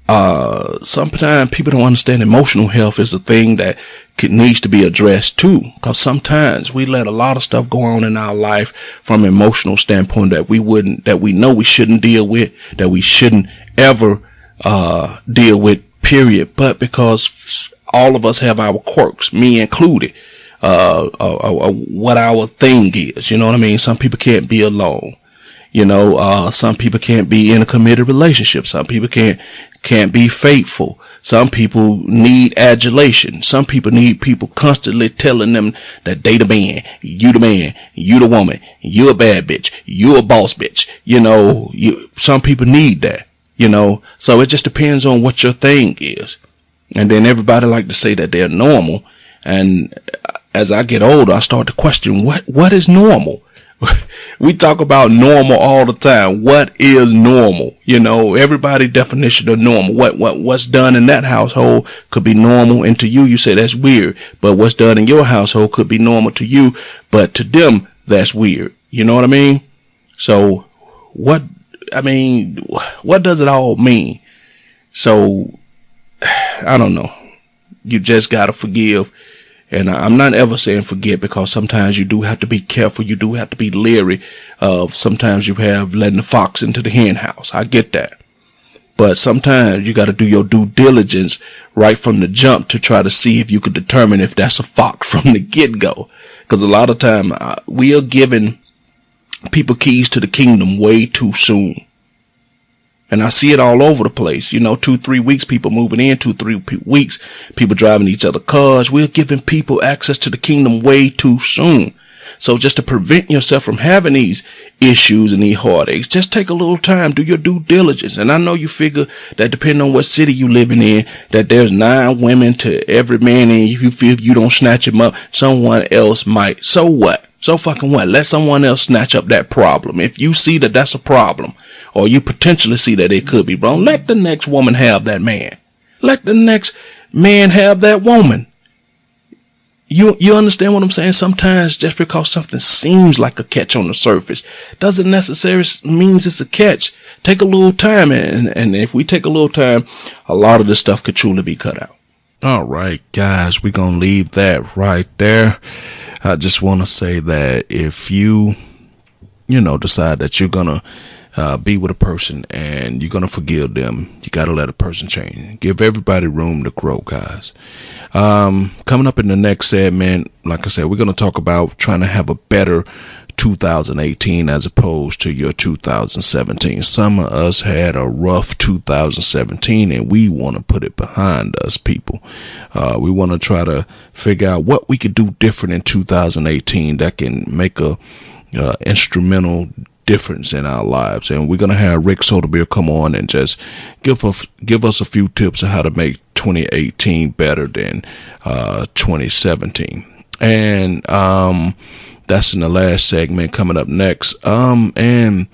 sometimes people don't understand emotional health is a thing that needs to be addressed too. Because sometimes we let a lot of stuff go on in our life from an emotional standpoint that we know we shouldn't deal with, that we shouldn't ever deal with, period, but because all of us have our quirks, me included, what our thing is, you know what I mean? Some people can't be alone. You know, some people can't be in a committed relationship. Some people can't be faithful. Some people need adulation. Some people need people constantly telling them that they the man, you the woman, you a bad bitch, you a boss bitch. You know, some people need that, you know, so it just depends on what your thing is. And then everybody like to say that they're normal. And as I get older, I start to question what is normal? We talk about normal all the time. What is normal? You know, everybody's definition of normal. What's done in that household could be normal, and to you say that's weird. But what's done in your household could be normal to you, but to them that's weird. You know what I mean? So what does it all mean? So I don't know. You just gotta forgive. And I'm not ever saying forget, because sometimes you do have to be careful. You do have to be leery of, sometimes you have letting the fox into the hen house. I get that. But sometimes you got to do your due diligence right from the jump to try to see if you could determine if that's a fox from the get-go. Because a lot of time we are giving people keys to the kingdom way too soon. And I see it all over the place. You know, 2-3 weeks, people moving in, 2-3 weeks, people driving each other cars. We're giving people access to the kingdom way too soon. So just to prevent yourself from having these issues and these heartaches, just take a little time, do your due diligence. And I know you figure that depending on what city you living in, that there's 9 women to every man, and if you feel you don't snatch him up, someone else might. So what? So fucking what? Let someone else snatch up that problem. If you see that that's a problem, or you potentially see that it could be wrong, let the next woman have that man. Let the next man have that woman. You understand what I'm saying? Sometimes just because something seems like a catch on the surface doesn't necessarily means it's a catch. Take a little time, and if we take a little time, a lot of this stuff could truly be cut out. All right, guys, we're going to leave that right there. I just want to say that if you decide that you're going to be with a person and you're going to forgive them, you got to let a person change. Give everybody room to grow, guys. Coming up in the next segment, like I said, we're going to talk about trying to have a better 2018 as opposed to your 2017. Some of us had a rough 2017 and we want to put it behind us, people. We want to try to figure out what we could do different in 2018 that can make a instrumental difference in our lives. And we're going to have Rick Soderbeer come on and just give us a few tips on how to make 2018 better than 2017. And that's in the last segment. Coming up next, and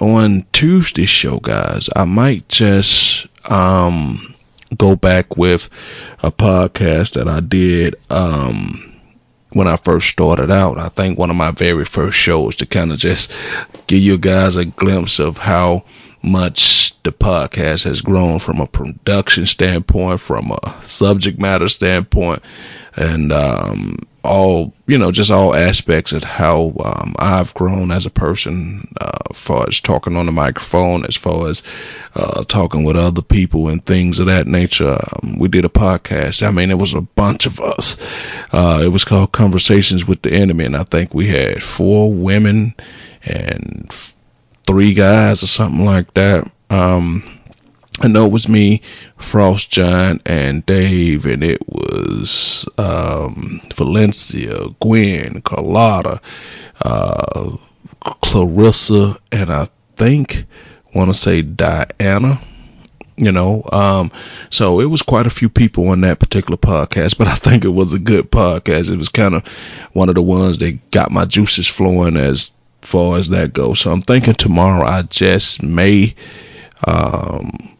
on Tuesday's show, guys, I might just go back with a podcast that I did when I first started out. I think one of my very first shows, to kind of just give you guys a glimpse of how much the podcast has grown from a production standpoint, from a subject matter standpoint, and all aspects of how I've grown as a person, as far as talking on the microphone, as far as talking with other people and things of that nature. We did a podcast. I mean, it was a bunch of us. It was called Conversations with the Enemy, and I think we had 4 women and 3 guys or something like that. I know it was me, Frost John, and Dave, and it was Valencia, Gwen, Carlotta, Clarissa, and I want to say Diana. So it was quite a few people on that particular podcast, but I think it was a good podcast. It was kind of one of the ones that got my juices flowing as far as that goes. So I'm thinking tomorrow I just may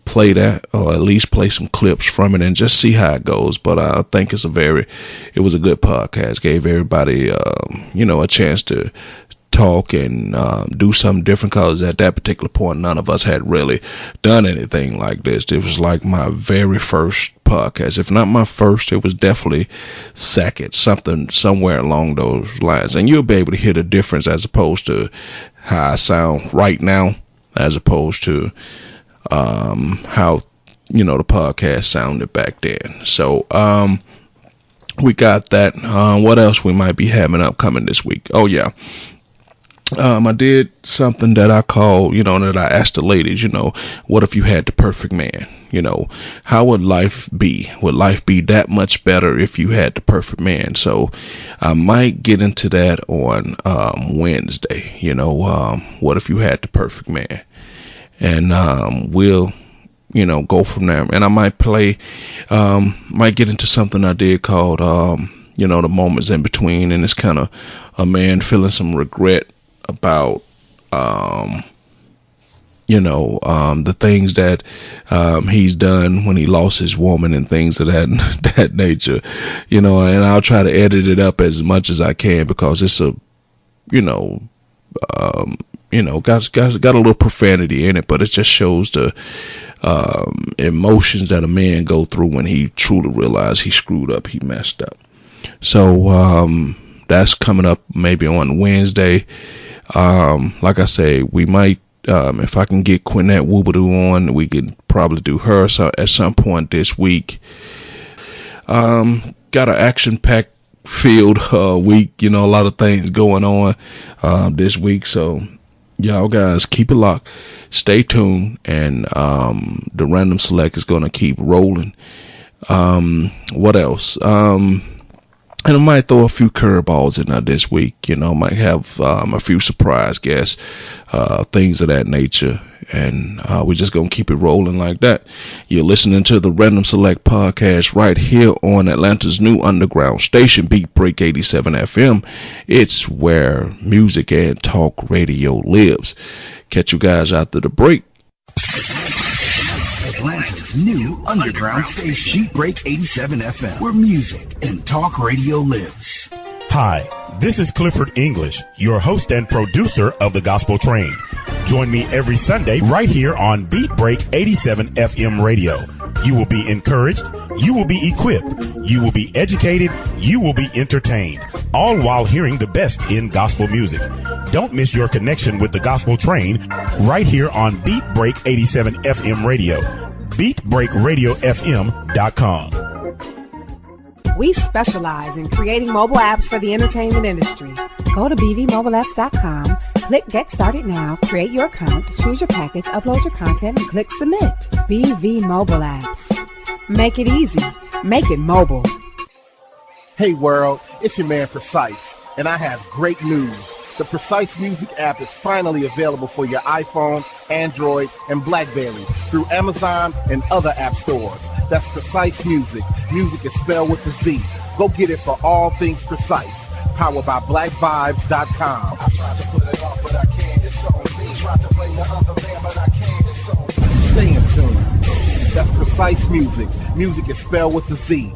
play that, or at least play some clips from it and just see how it goes. But I think it was a good podcast. Gave everybody a chance to talk and do something different, because at that particular point none of us had really done anything like this. It was like my very first podcast. If not my first, it was definitely second, somewhere along those lines. And you'll be able to hear the difference as opposed to how I sound right now, as opposed to how the podcast sounded back then. So, we got that. What else we might be having upcoming this week? Oh, yeah. I did something that I call, that I asked the ladies, what if you had the perfect man? How would life be? Would life be that much better if you had the perfect man? So I might get into that on Wednesday. What if you had the perfect man? And we'll go from there. And I might might get into something I did called, the moments in between. And it's kind of a man feeling some regret about, the things that he's done when he lost his woman and things of that nature, and I'll try to edit it up as much as I can because it's a, got a little profanity in it, but it just shows the emotions that a man go through when he truly realizes he screwed up, he messed up. So that's coming up maybe on Wednesday. Like I say, we might, if I can get Quinette Woobadoo on, we could probably do her at some point this week. Got an action-packed filled week, a lot of things going on this week. So y'all guys keep it locked, stay tuned, and the Random Select is going to keep rolling. What else? And I might throw a few curveballs in there this week, might have a few surprise guests, things of that nature. And we're just going to keep it rolling like that. You're listening to the Random Select podcast right here on Atlanta's new underground station, Beat Break 87 FM. It's where music and talk radio lives. Catch you guys after the break. Atlanta's new underground station, Beat Break 87 FM, where music and talk radio lives. Hi, this is Clifford English, your host and producer of The Gospel Train. Join me every Sunday right here on Beat Break 87 FM radio. You will be encouraged, you will be equipped, you will be educated, you will be entertained, all while hearing the best in gospel music. Don't miss your connection with The Gospel Train right here on Beat Break 87 FM radio. BeatBreakRadioFM.com. We specialize in creating mobile apps for the entertainment industry. Go to bvmobileapps.com, click Get Started Now, create your account, choose your package, upload your content, and click Submit. BV Mobile Apps. Make it easy. Make it mobile. Hey world, it's your man Precise, and I have great news. The Precise Music app is finally available for your iPhone, Android, and BlackBerry through Amazon and other app stores. That's Precise Music. Music is spelled with a Z. Go get it for all things Precise. Powered by BlackVibes.com. Stay in tune. That's Precise Music. Music is spelled with a Z.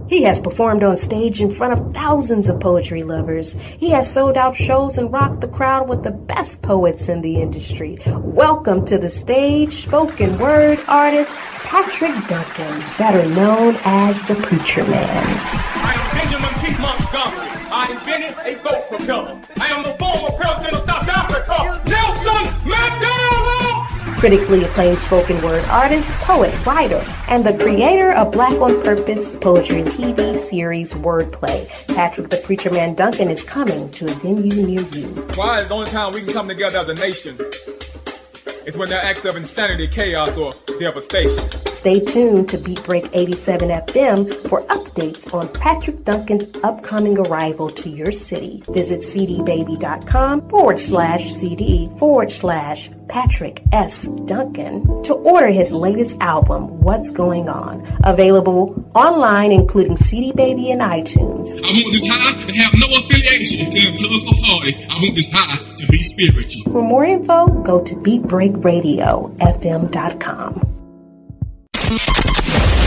He has performed on stage in front of thousands of poetry lovers. He has sold out shows and rocked the crowd with the best poets in the industry. Welcome to the stage, spoken word artist Patrick Duncan, better known as the Preacher Man. I am Benjamin P. Montgomery. I invented a boat propeller. I am the former president of South Africa, Nelson Mandela! Critically acclaimed spoken word artist, poet, writer, and the creator of Black on Purpose poetry TV series Wordplay. Patrick the Preacher Man Duncan is coming to a venue near you. Why is the only time we can come together as a nation is when there are acts of insanity, chaos, or devastation. Stay tuned to Beat Break 87 FM for updates on Patrick Duncan's upcoming arrival to your city. Visit cdbaby.com/CD/Patrick S. Duncan to order his latest album, What's Going On. Available online, including CD Baby and iTunes. I want this high to have no affiliation to a political party. I want this high to be spiritual. For more info, go to BeatBreakRadioFM.com.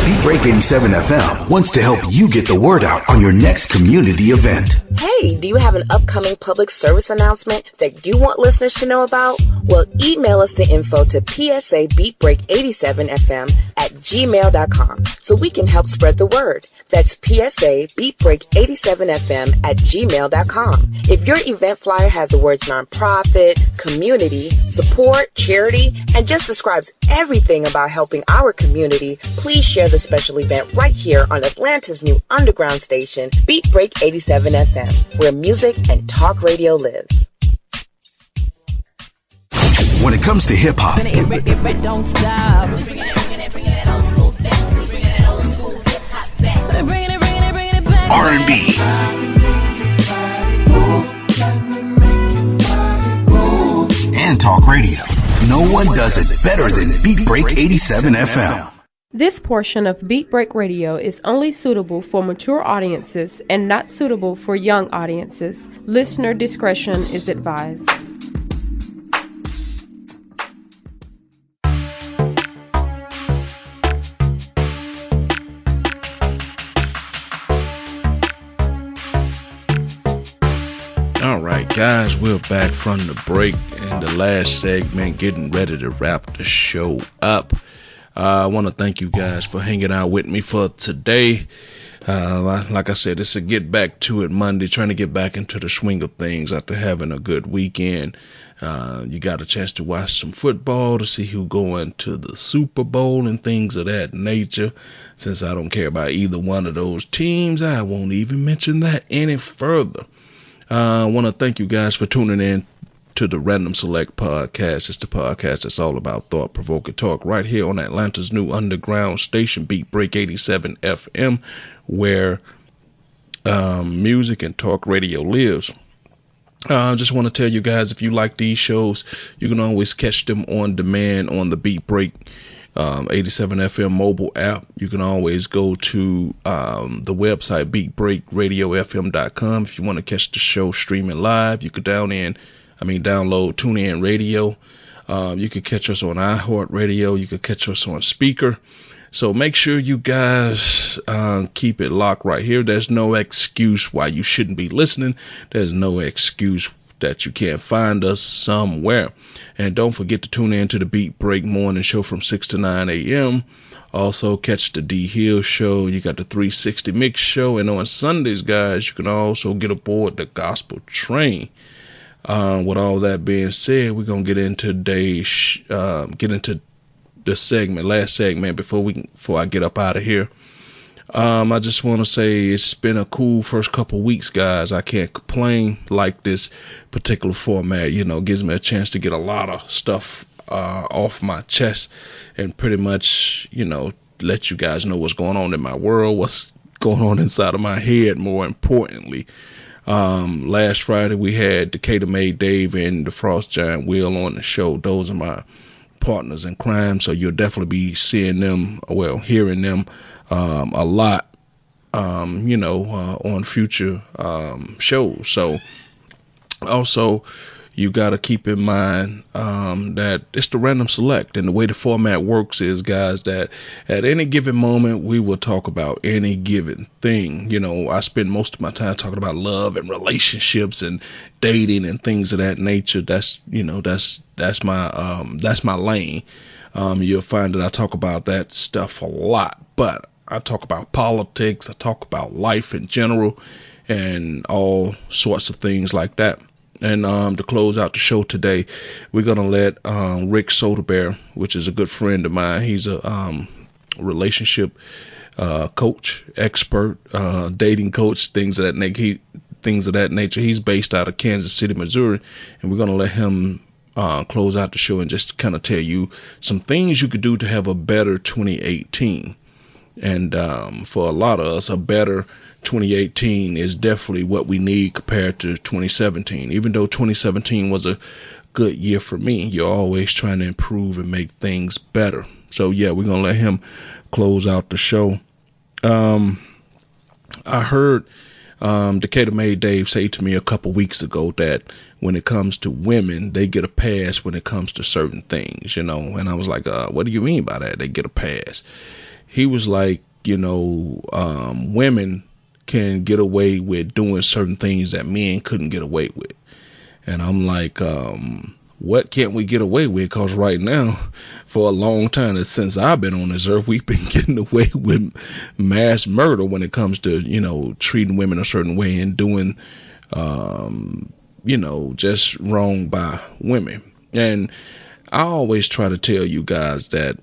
Beat Break 87 FM wants to help you get the word out on your next community event. Hey, do you have an upcoming public service announcement that you want listeners to know about? Well, email us the info to psabeatbreak87fm at gmail.com so we can help spread the word. That's psabeatbreak87fm at gmail.com. If your event flyer has the words nonprofit, community, support, charity, and just describes everything about helping our community, please share the special event right here on Atlanta's new underground station, Beat Break 87 FM, where music and talk radio lives. When it comes to hip hop, Don't stop. R&B, and talk radio, no one does it better than Beat Break 87 FM. This portion of Beat Break Radio is only suitable for mature audiences and not suitable for young audiences. Listener discretion is advised. All right, guys, we're back from the break in the last segment, getting ready to wrap the show up. I want to thank you guys for hanging out with me for today. Like I said, it's a get back to it Monday, trying to get back into the swing of things after having a good weekend. You got a chance to watch some football, to see who going to the Super Bowl and things of that nature. Since I don't care about either one of those teams, I won't even mention that any further. I want to thank you guys for tuning in to the Random Select Podcast. It's the podcast that's all about thought-provoking talk right here on Atlanta's new underground station, Beat Break 87 FM, where music and talk radio lives. I just want to tell you guys, if you like these shows, you can always catch them on demand on the Beat Break 87 FM mobile app. You can always go to the website beatbreakradiofm.com if you want to catch the show streaming live. You could download TuneIn Radio. You could catch us on iHeart Radio. You could catch us on Speaker. So make sure you guys keep it locked right here. There's no excuse why you shouldn't be listening. There's no excuse that you can't find us somewhere. And don't forget to tune in to the Beat Break Morning Show from 6 to 9 a.m. Also catch the D Hill Show. You got the 360 Mix Show. And on Sundays, guys, you can also get aboard the Gospel Train. With all that being said, we're going to get into today's, the segment, last segment before I get up out of here. I just want to say it's been a cool first couple weeks, guys. I can't complain. Like this particular format, gives me a chance to get a lot of stuff off my chest and pretty much, let you guys know what's going on in my world, what's going on inside of my head, more importantly. Last Friday we had Decatur May Dave and the Frost Giant Will on the show. Those are my partners in crime, so you'll definitely be seeing them, hearing them a lot, on future shows. So also you got to keep in mind that it's the Random Select, and the way the format works is, guys, that at any given moment we will talk about any given thing. I spend most of my time talking about love and relationships and dating and things of that nature. That's my lane. You'll find that I talk about that stuff a lot, but I talk about politics, I talk about life in general, and all sorts of things like that. And to close out the show today, we're going to let Rick Soderberg, which is a good friend of mine. He's a relationship coach, expert, dating coach, things of that nature. He's based out of Kansas City, Missouri, and we're going to let him close out the show and just kind of tell you some things you could do to have a better 2018. And for a lot of us, a better 2018 is definitely what we need compared to 2017. Even though 2017 was a good year for me, you're always trying to improve and make things better. So yeah, we're going to let him close out the show. I heard Decatur May Dave say to me a couple weeks ago that when it comes to women, they get a pass when it comes to certain things, and I was like, what do you mean by that? They get a pass. he was like, women can get away with doing certain things that men couldn't get away with. And I'm like, what can't we get away with? Because right now, for a long time, since I've been on this earth, we've been getting away with mass murder when it comes to, treating women a certain way and doing, just wrong by women. And I always try to tell you guys that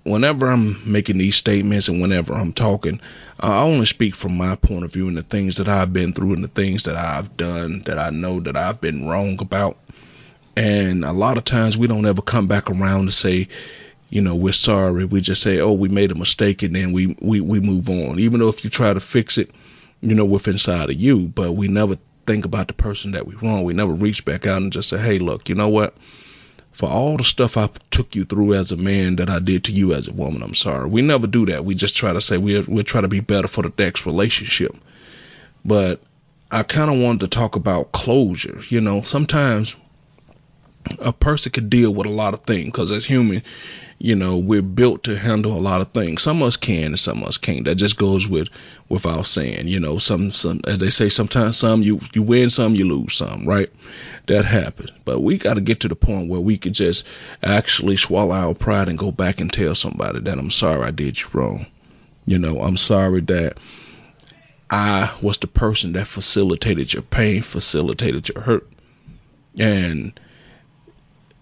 whenever I'm making these statements and whenever I'm talking, I only speak from my point of view and the things that I've been through and the things that I've done that I know that I've been wrong about. And a lot of times we don't ever come back around to say, we're sorry. We just say, oh, we made a mistake, and then we move on. Even though if you try to fix it, with inside of you, but we never think about the person that we wrong. We never reach back out and just say, hey, look, you know what? For all the stuff I took you through as a man that I did to you as a woman, I'm sorry. We never do that. We just try to say we'll try to be better for the next relationship. But I kind of wanted to talk about closure. Sometimes a person can deal with a lot of things because as human, we're built to handle a lot of things. Some of us can and some of us can't. That just goes without saying. Some as they say, sometimes some you win some, you lose some, right? That happens. But we got to get to the point where we could just actually swallow our pride and go back and tell somebody that I'm sorry I did you wrong. I'm sorry that I was the person that facilitated your pain, facilitated your hurt. And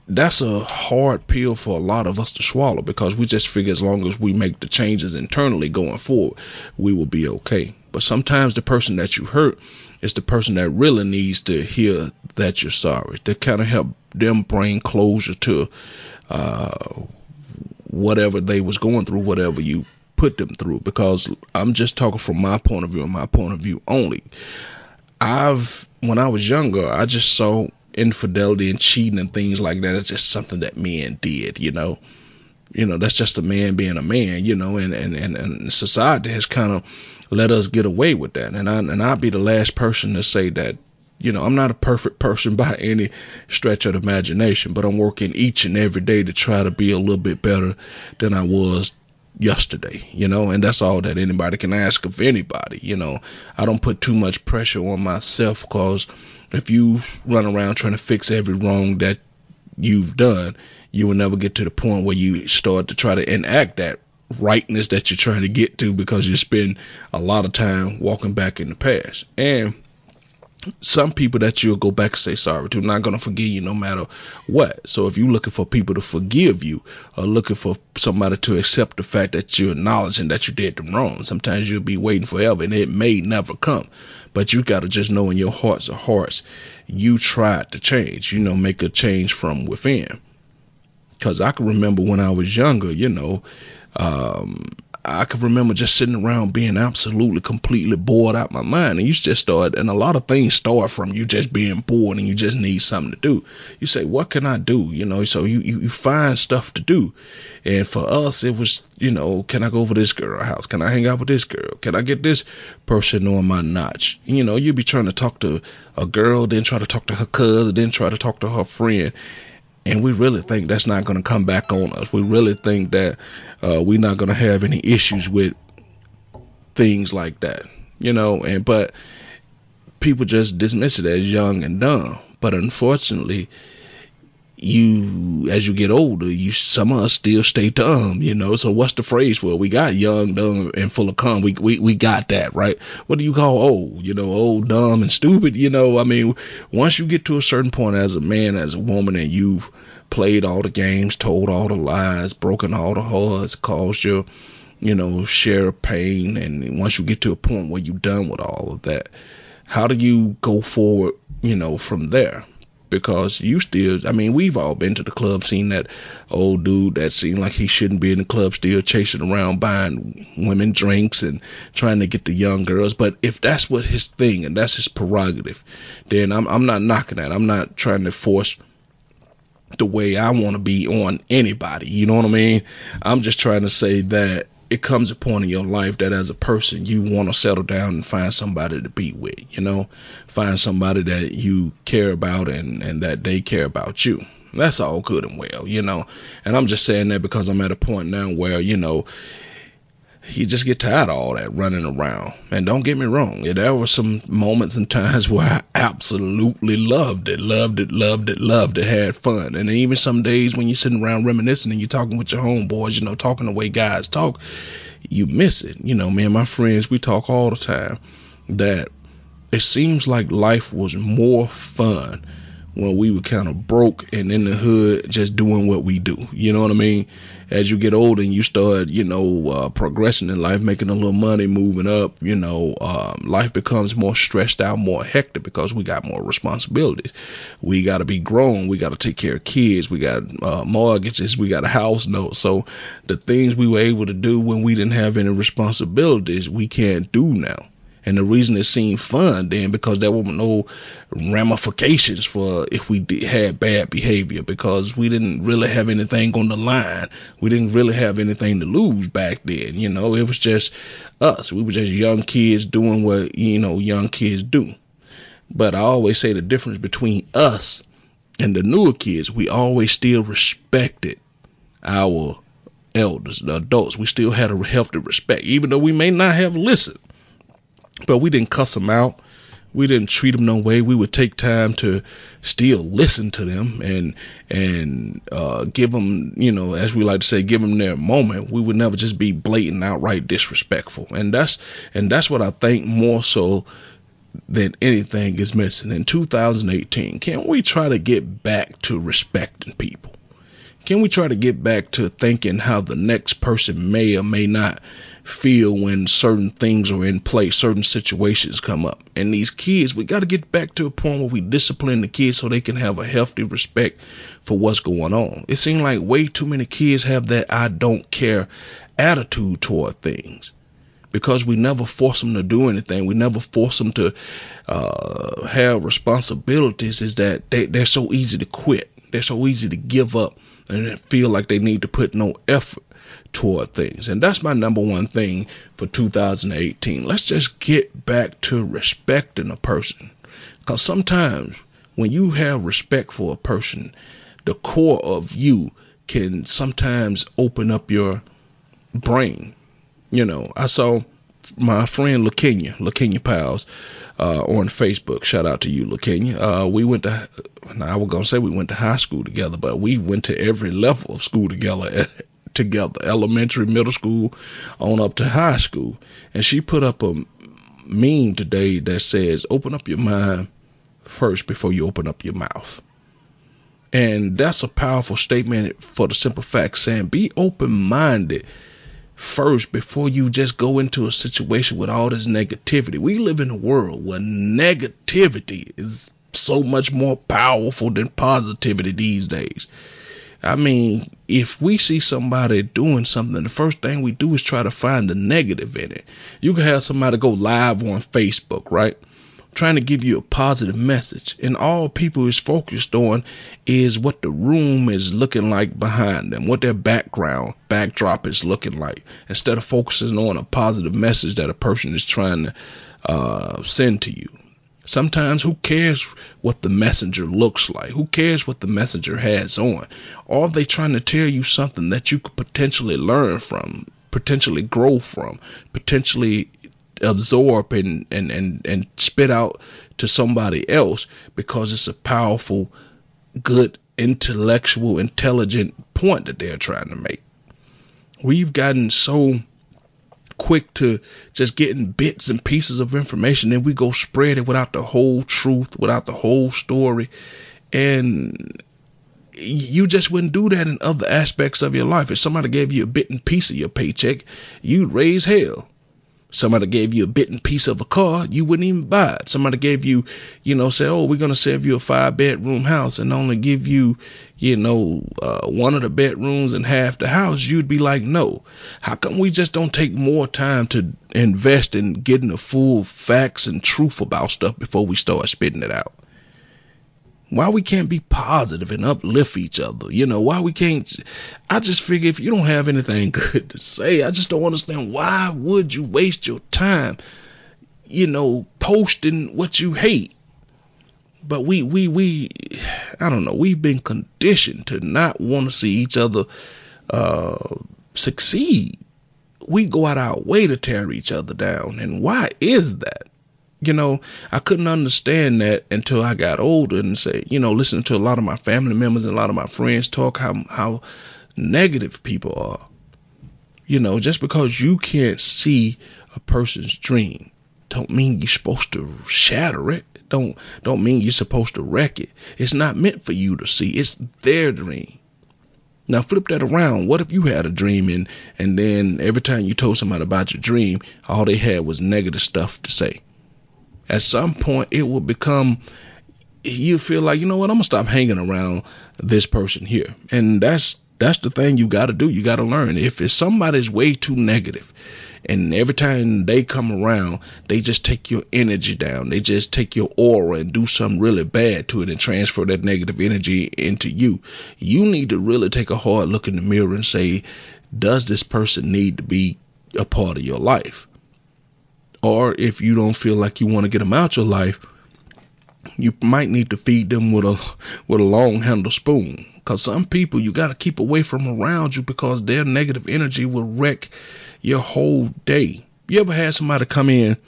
that's a hard pill for a lot of us to swallow because we just figure as long as we make the changes internally going forward, we will be okay. But sometimes the person that you hurt is the person that really needs to hear that you're sorry, to kind of help them bring closure to whatever they was going through, whatever you put them through. Because I'm just talking from my point of view and my point of view only. When I was younger, I just saw infidelity and cheating and things like that. It's just something that men did, that's just a man being a man, and society has kind of let us get away with that. And I'd be the last person to say that, I'm not a perfect person by any stretch of the imagination, but I'm working each and every day to try to be a little bit better than I was yesterday, and that's all that anybody can ask of anybody. I don't put too much pressure on myself because if you run around trying to fix every wrong that you've done, you will never get to the point where you start to try to enact that rightness that you're trying to get to because you spend a lot of time walking back in the past. And some people that you'll go back and say sorry to, not going to forgive you no matter what. So if you're looking for people to forgive you or looking for somebody to accept the fact that you're acknowledging that you did them wrong, sometimes you'll be waiting forever and it may never come. But you got to just know in your hearts of hearts, you tried to change, make a change from within. Because I can remember when I was younger, I can remember just sitting around being absolutely, completely bored out my mind. And you just start, and a lot of things start from you just being bored and you just need something to do. You say, what can I do? So you find stuff to do. And for us, it was, can I go over this girl's house? Can I hang out with this girl? Can I get this person on my notch? You'd be trying to talk to a girl, then try to talk to her cousin, then try to talk to her friend. And we really think that's not going to come back on us. We really think that we're not going to have any issues with things like that, but people just dismiss it as young and dumb. But unfortunately, as you get older, some of us still stay dumb, so what's the phrase for it? We got young, dumb, and full of cum. We got that, right? What do you call old? Old, dumb, and stupid. Once you get to a certain point as a man, as a woman, and you've played all the games, told all the lies, broken all the hearts, caused your, share of pain, and once you get to a point where you're done with all of that, how do you go forward, from there? Because we've all been to the club, seen that old dude that seemed like he shouldn't be in the club, still chasing around buying women drinks and trying to get the young girls. But if that's what his thing and that's his prerogative, then I'm not knocking that. I'm not trying to force the way I want to be on anybody. You know what I mean? I'm just trying to say that it comes a point in your life that as a person, you want to settle down and find somebody to be with, find somebody that you care about and that they care about you. That's all good and well, and I'm just saying that because I'm at a point now where, you just get tired of all that running around. And don't get me wrong, there were some moments and times where I absolutely loved it, had fun. And even some days when you're sitting around reminiscing and you're talking with your homeboys, talking the way guys talk, you miss it. Me and my friends, we talk all the time that it seems like life was more fun when we were kind of broke and in the hood just doing what we do. You know what I mean? As you get older and you start, progressing in life, making a little money, moving up, life becomes more stressed out, more hectic because we got more responsibilities. We got to be grown. We got to take care of kids. We got mortgages. We got a house note. So the things we were able to do when we didn't have any responsibilities, we can't do now. And the reason it seemed fun then, because there were no ramifications for if we had bad behavior, because we didn't really have anything on the line. We didn't really have anything to lose back then. It was just us. We were just young kids doing what, young kids do. But I always say the difference between us and the newer kids, we always still respected our elders, the adults. We still had a healthy respect, even though we may not have listened. But we didn't cuss them out. We didn't treat them no way. We would take time to still listen to them and give them, as we like to say, give them their moment. We would never just be blatant, outright disrespectful. And that's what I think more so than anything is missing. In 2018, can we try to get back to respecting people? Can we try to get back to thinking how the next person may or may not feel when certain things are in place, certain situations come up? And these kids, we got to get back to a point where we discipline the kids so they can have a healthy respect for what's going on. It seems like way too many kids have that I don't care attitude toward things, because we never force them to do anything. We never force them to have responsibilities. Is that they're so easy to quit. They're so easy to give up and feel like they need to put no effort toward things. And that's my number one thing for 2018. Let's just get back to respecting a person. Because sometimes when you have respect for a person, the core of you can sometimes open up your brain. I saw my friend LaKenya Pals on Facebook. Shout out to you, LaKenya. We went to high school together, but we went to every level of school together, elementary, middle school, on up to high school. And she put up a meme today that says, open up your mind first before you open up your mouth. And that's a powerful statement for the simple fact saying, be open-minded first before you just go into a situation with all this negativity. We live in a world where negativity is so much more powerful than positivity these days. I mean, if we see somebody doing something, the first thing we do is try to find the negative in it. You can have somebody go live on Facebook, right? Trying to give you a positive message, and all people is focused on is what the room is looking like behind them, what their backdrop is looking like, instead of focusing on a positive message that a person is trying to send to you. Sometimes who cares what the messenger looks like? Who cares what the messenger has on? Or are they trying to tell you something that you could potentially learn from, potentially grow from, potentially absorb and spit out to somebody else, because it's a powerful, good, intellectual, intelligent point that they're trying to make? We've gotten so quick to just getting bits and pieces of information, and we go spread it without the whole truth, without the whole story. And you just wouldn't do that in other aspects of your life. If somebody gave you a bit and piece of your paycheck, you'd raise hell. Somebody gave you a bit and piece of a car, you wouldn't even buy it. Somebody gave you, say, oh, we're going to save you a 5-bedroom house and only give you, one of the bedrooms and half the house. You'd be like, no. How come we just don't take more time to invest in getting the full facts and truth about stuff before we start spitting it out? Why we can't be positive and uplift each other? Why we can't? I just figure if you don't have anything good to say, I just don't understand why would you waste your time, posting what you hate. But we I don't know, we've been conditioned to not want to see each other succeed. we go out our way to tear each other down. And why is that? You know, I couldn't understand that until I got older and say, you know, listening to a lot of my family members and a lot of my friends talk how negative people are. You know, just because you can't see a person's dream don't mean you're supposed to shatter it. Don't mean you're supposed to wreck it. It's not meant for you to see. It's their dream. Now flip that around. What if you had a dream and then every time you told somebody about your dream, all they had was negative stuff to say? At some point, it will become, you feel like, you know what, I'm going to stop hanging around this person here. And that's the thing you got to do. You got to learn. If somebody's way too negative and every time they come around, they just take your energy down. They just take your aura and do something really bad to it and transfer that negative energy into you. You need to really take a hard look in the mirror and say, does this person need to be a part of your life? Or if you don't feel like you want to get them out your life, you might need to feed them with a long handle spoon. Because some people you got to keep away from around you because their negative energy will wreck your whole day. You ever had somebody come in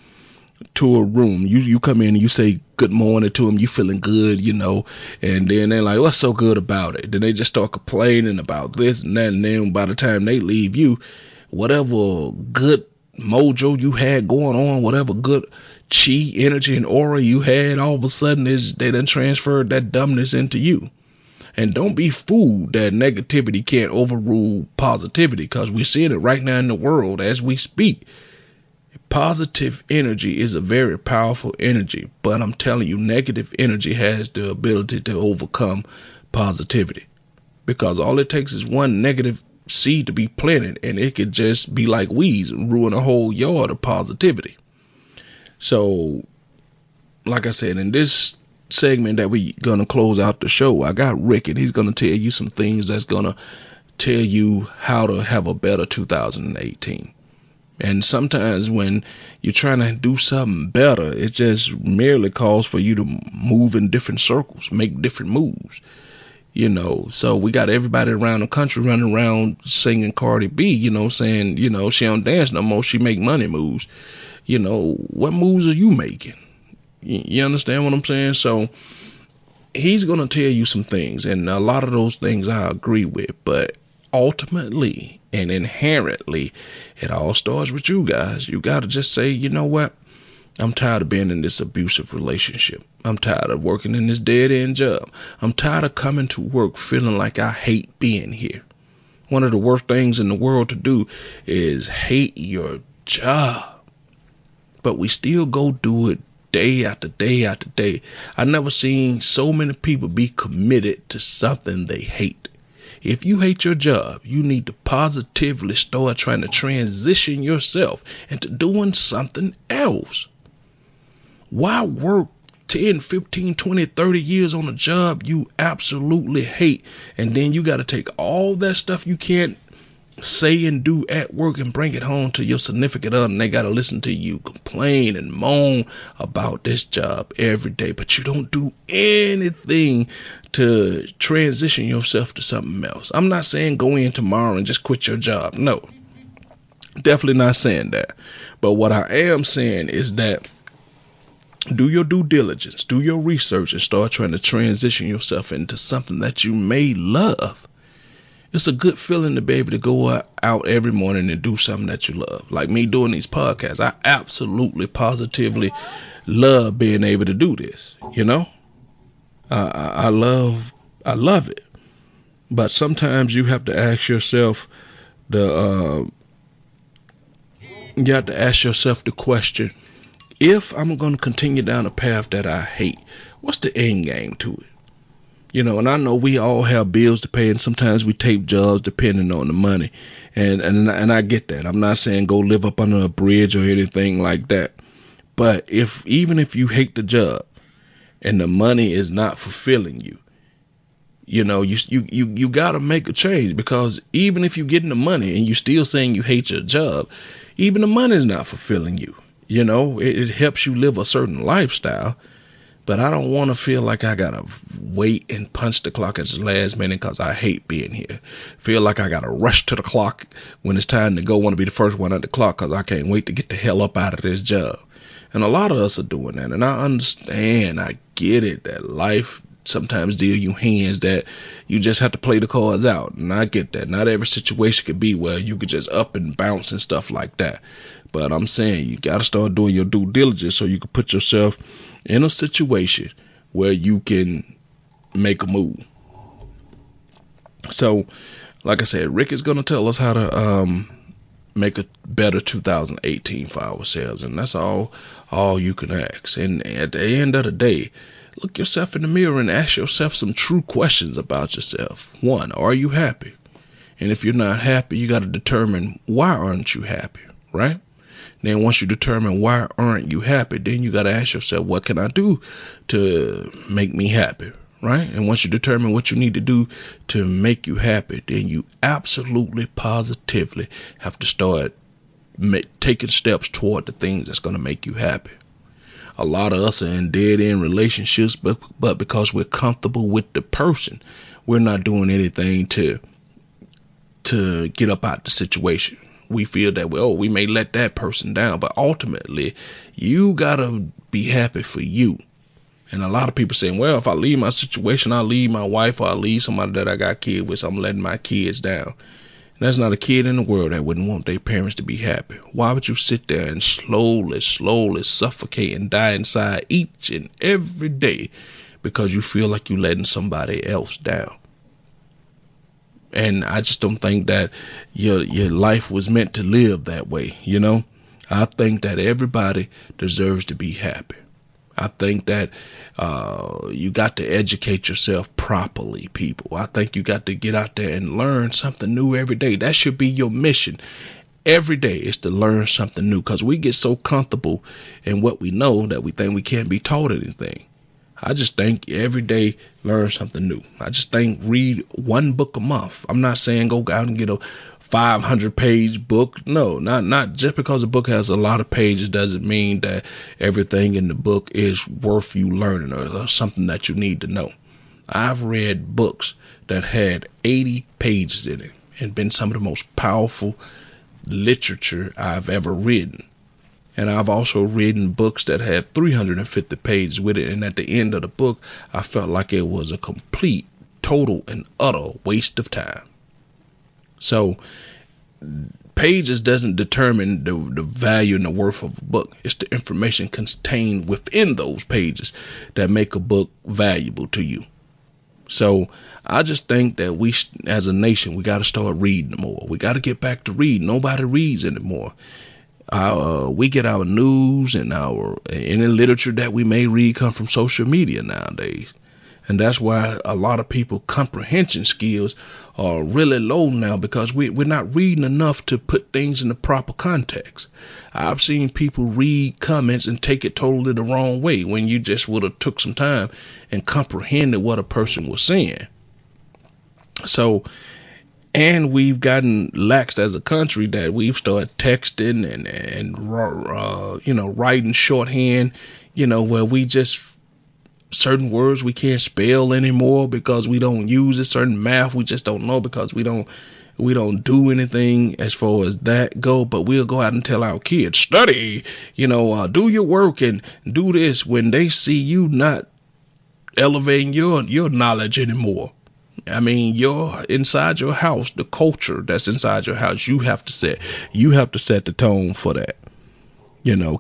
to a room, you come in and you say good morning to them, you feeling good, you know, and then they're like, what's so good about it? Then they just start complaining about this and that, and then by the time they leave you, whatever good mojo you had going on, whatever good chi, energy, and aura you had, all of a sudden they done transferred that dumbness into you. And don't be fooled that negativity can't overrule positivity, because we're seeing it right now in the world as we speak. Positive energy is a very powerful energy, but I'm telling you, negative energy has the ability to overcome positivity, because all it takes is one negative seed to be planted and it could just be like weeds and ruin a whole yard of positivity. So like I said, in this segment that we gonna close out the show, I got Rick and he's gonna tell you some things that's gonna tell you how to have a better 2018. And sometimes when you're trying to do something better, it just merely calls for you to move in different circles, make different moves. You know, so we got everybody around the country running around singing Cardi B, you know, saying, you know, she don't dance no more, she make money moves. You know, what moves are you making? You understand what I'm saying? So he's going to tell you some things, and a lot of those things I agree with, but ultimately and inherently, it all starts with you guys. You got to just say, you know what? I'm tired of being in this abusive relationship. I'm tired of working in this dead-end job. I'm tired of coming to work feeling like I hate being here. One of the worst things in the world to do is hate your job. But we still go do it day after day after day. I never seen so many people be committed to something they hate. If you hate your job, you need to positively start trying to transition yourself into doing something else. Why work 10, 15, 20, 30 years on a job you absolutely hate, and then you got to take all that stuff you can't say and do at work and bring it home to your significant other, and they got to listen to you complain and moan about this job every day, but you don't do anything to transition yourself to something else. I'm not saying go in tomorrow and just quit your job. No, definitely not saying that. But what I am saying is that do your due diligence, do your research, and start trying to transition yourself into something that you may love. It's a good feeling to be able to go out every morning and do something that you love. Like me doing these podcasts, I absolutely, positively love being able to do this. You know, I love it. But sometimes you have to ask yourself the question: if I'm going to continue down a path that I hate, what's the end game to it? You know, and I know we all have bills to pay, and sometimes we take jobs depending on the money. And I get that. I'm not saying go live up under a bridge or anything like that. But even if you hate the job and the money is not fulfilling you, you know, you got to make a change, because even if you're getting the money and you're still saying you hate your job, even the money is not fulfilling you. You know, it helps you live a certain lifestyle, But I don't want to feel like I got to wait and punch the clock at the last minute because I hate being here. Feel like I got to rush to the clock when it's time to go. Want to be the first one at the clock because I can't wait to get the hell up out of this job. And a lot of us are doing that. And I understand, I get it, that life sometimes deal you hands that you just have to play the cards out. And I get that. Not every situation could be where you could just up and bounce and stuff like that. But I'm saying you got to start doing your due diligence so you can put yourself in a situation where you can make a move. So, like I said, Rick is going to tell us how to make a better 2018 for ourselves. And that's all you can ask. And at the end of the day, look yourself in the mirror and ask yourself some true questions about yourself. 1, are you happy? And if you're not happy, you got to determine why aren't you happy, right? Then once you determine why aren't you happy, then you got to ask yourself, what can I do to make me happy, right? And once you determine what you need to do to make you happy, then you absolutely, positively have to start taking steps toward the things that's going to make you happy. A lot of us are in dead-end relationships, but because we're comfortable with the person, we're not doing anything to get up out the situation. We feel that, we may let that person down, but ultimately, you got to be happy for you. And a lot of people saying, well, if I leave my situation, I'll leave my wife or I'll leave somebody that I got kids with, so I'm letting my kids down. And there's not a kid in the world that wouldn't want their parents to be happy. Why would you sit there and slowly suffocate and die inside each and every day because you feel like you're letting somebody else down? And I just don't think that your life was meant to live that way, you know? I think that everybody deserves to be happy. I think that you got to educate yourself properly, people. I think you got to get out there and learn something new every day. That should be your mission. Every day is to learn something new, because we get so comfortable in what we know that we think we can't be taught anything. I just think every day learn something new. I just think read one book a month. I'm not saying go out and get a 500-page book. No, not just because a book has a lot of pages doesn't mean that everything in the book is worth you learning or something that you need to know. I've read books that had 80 pages in it and been some of the most powerful literature I've ever written. And I've also written books that had 350 pages with it, and at the end of the book, I felt like it was a complete, total, and utter waste of time. So, pages doesn't determine the value and the worth of a book. It's the information contained within those pages that make a book valuable to you. So, I just think that we, as a nation, we got to start reading more. We got to get back to reading. Nobody reads anymore. We get our news and any literature that we may read come from social media nowadays. And that's why a lot of people comprehension skills are really low now, because we're not reading enough to put things in the proper context. I've seen people read comments and take it totally the wrong way when you just would have took some time and comprehended what a person was saying. So, and we've gotten laxed as a country that we've started texting and writing shorthand, where we just, certain words we can't spell anymore because we don't use it. Certain math we just don't know because we don't do anything as far as that go. But we'll go out and tell our kids, study, do your work and do this, when they see you not elevating your knowledge anymore. I mean, you're inside your house, the culture that's inside your house, you have to set the tone for that.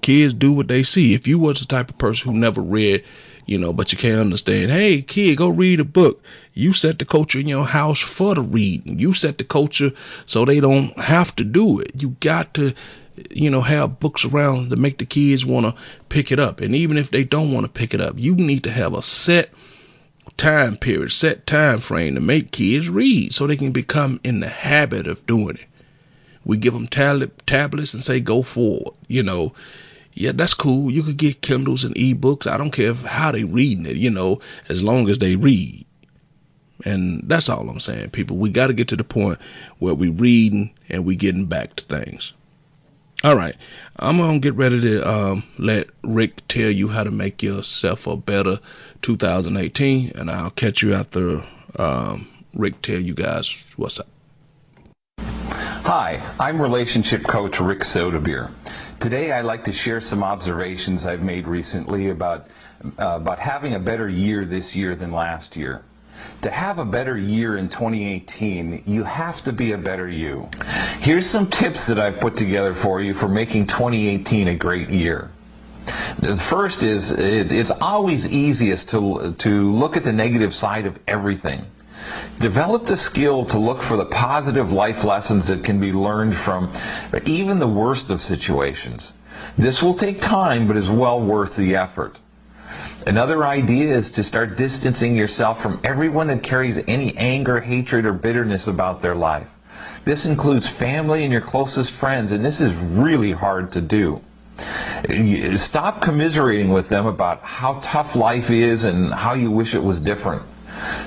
Kids do what they see. If you was the type of person who never read, but you can't understand, hey, kid, go read a book. You set the culture in your house for the reading. You set the culture so they don't have to do it. You got to, have books around to make the kids want to pick it up. And even if they don't want to pick it up, you need to have a set time period, set time frame to make kids read so they can become in the habit of doing it. We give them tablets and say, go forward. Yeah, that's cool. You could get Kindles and ebooks. I don't care how they reading it, as long as they read. And that's all I'm saying, people. We got to get to the point where we reading and we getting back to things. All right. I'm going to get ready to let Rick tell you how to make yourself a better 2018, and I'll catch you after Rick tell you guys what's up. Hi, I'm relationship coach Rick Sodebeer. Today I'd like to share some observations I've made recently about having a better year this year than last year. To have a better year in 2018, you have to be a better you. Here's some tips that I've put together for you for making 2018 a great year. The first is, it's always easiest to look at the negative side of everything. Develop the skill to look for the positive life lessons that can be learned from even the worst of situations. This will take time, but is well worth the effort. Another idea is to start distancing yourself from everyone that carries any anger, hatred, or bitterness about their life. This includes family and your closest friends, and this is really hard to do. Stop commiserating with them about how tough life is and how you wish it was different.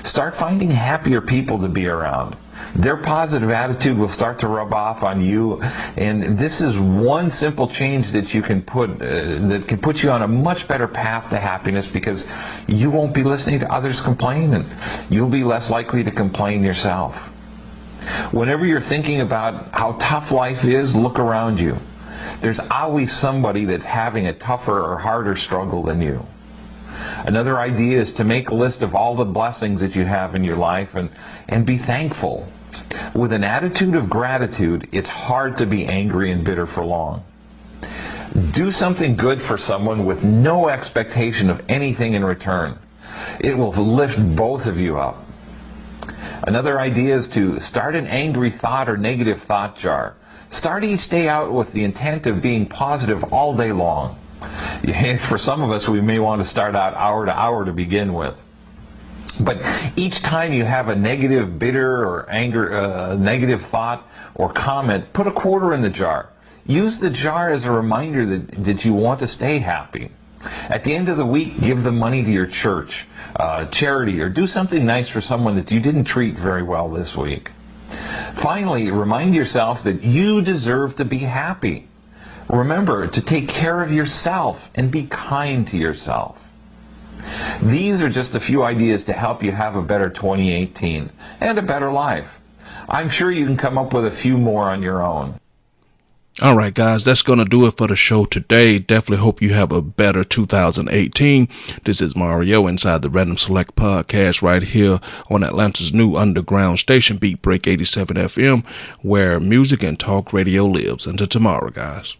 Start finding happier people to be around. Their positive attitude will start to rub off on you, and this is one simple change that you can put that can put you on a much better path to happiness, because you won't be listening to others complain, and you'll be less likely to complain yourself. Whenever you're thinking about how tough life is, look around you. There's always somebody that's having a tougher or harder struggle than you. Another idea is to make a list of all the blessings that you have in your life and be thankful. With an attitude of gratitude, it's hard to be angry and bitter for long. Do something good for someone with no expectation of anything in return. It will lift both of you up. Another idea is to start an angry thought or negative thought jar. Start each day out with the intent of being positive all day long. For some of us, we may want to start out hour to hour to begin with. But each time you have a negative, bitter, or negative thought or comment, put a quarter in the jar. Use the jar as a reminder that you want to stay happy. At the end of the week, give the money to your church, charity, or do something nice for someone that you didn't treat very well this week. Finally, remind yourself that you deserve to be happy. Remember to take care of yourself and be kind to yourself. These are just a few ideas to help you have a better 2018 and a better life. I'm sure you can come up with a few more on your own. All right, guys, that's going to do it for the show today. Definitely hope you have a better 2018. This is Mario inside the Random Select Podcast right here on Atlanta's new underground station, Beat Break 87 FM, where music and talk radio lives. Until tomorrow, guys.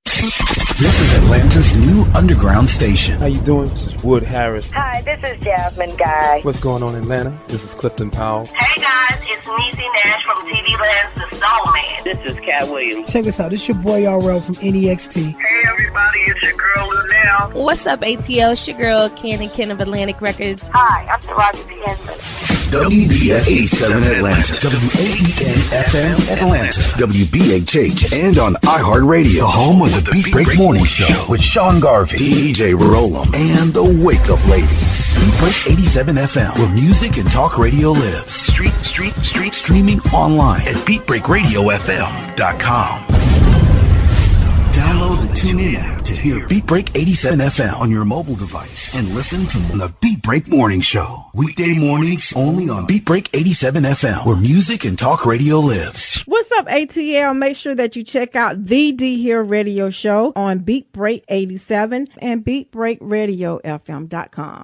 This is Atlanta's new underground station. How you doing? This is Wood Harris. Hi, this is Jasmine Guy. What's going on in Atlanta? This is Clifton Powell. Hey guys, it's Niecy Nash from TV Land's The Soul Man. This is Cat Williams. Check us out. This is your boy RL from NEXT. Hey everybody, it's your girl Lunel. What's up, ATL? It's your girl, Ken of Atlantic Records. Hi, I'm Taraji P. Henson. WBS 87 Atlanta, WAEN FM Atlanta, WBHH, and on iHeartRadio, the home of the Beat Break Morning Show with Sean Garvey, DJ Rollum, and the Wake Up Ladies. Beat Break 87 FM, where music and talk radio lives. Streaming online at BeatBreakRadioFM.com. Download the TuneIn app to hear Beat Break 87 FM on your mobile device and listen to the Beat Break Morning Show. Weekday mornings only on Beat Break 87 FM, where music and talk radio lives. What's up, ATL? Make sure that you check out the D Here Radio Show on Beat Break 87 and BeatBreakRadioFM.com.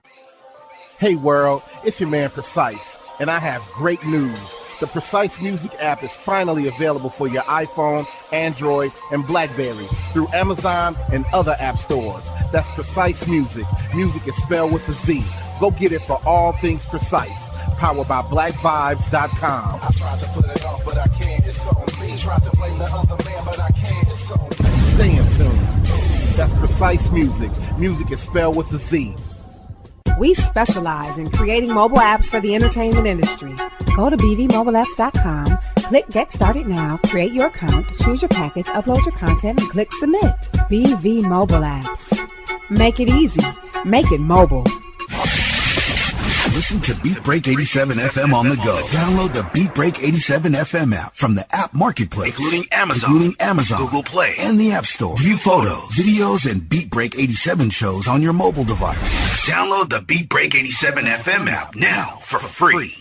Hey world, it's your man Precise, and I have great news. The Precise Music app is finally available for your iPhone, Android, and BlackBerry through Amazon and other app stores. That's Precise Music. Music is spelled with a Z. Go get it for all things Precise. Powered by BlackVibes.com. I tried to put it off, but I can't. It's on me. Tried to blame the other man, but I can't. It's on me. Stay in tune. That's Precise Music. Music is spelled with a Z. We specialize in creating mobile apps for the entertainment industry. Go to bvmobileapps.com, click Get Started Now, create your account, choose your package, upload your content, and click Submit. BV Mobile Apps. Make it easy. Make it mobile. Listen to Beat Break 87 FM on the go. Download the Beat Break 87 FM app from the app marketplace, including Amazon, Google Play, and the App Store. View photos, videos, and Beat Break 87 shows on your mobile device. Download the Beat Break 87 FM app now for free.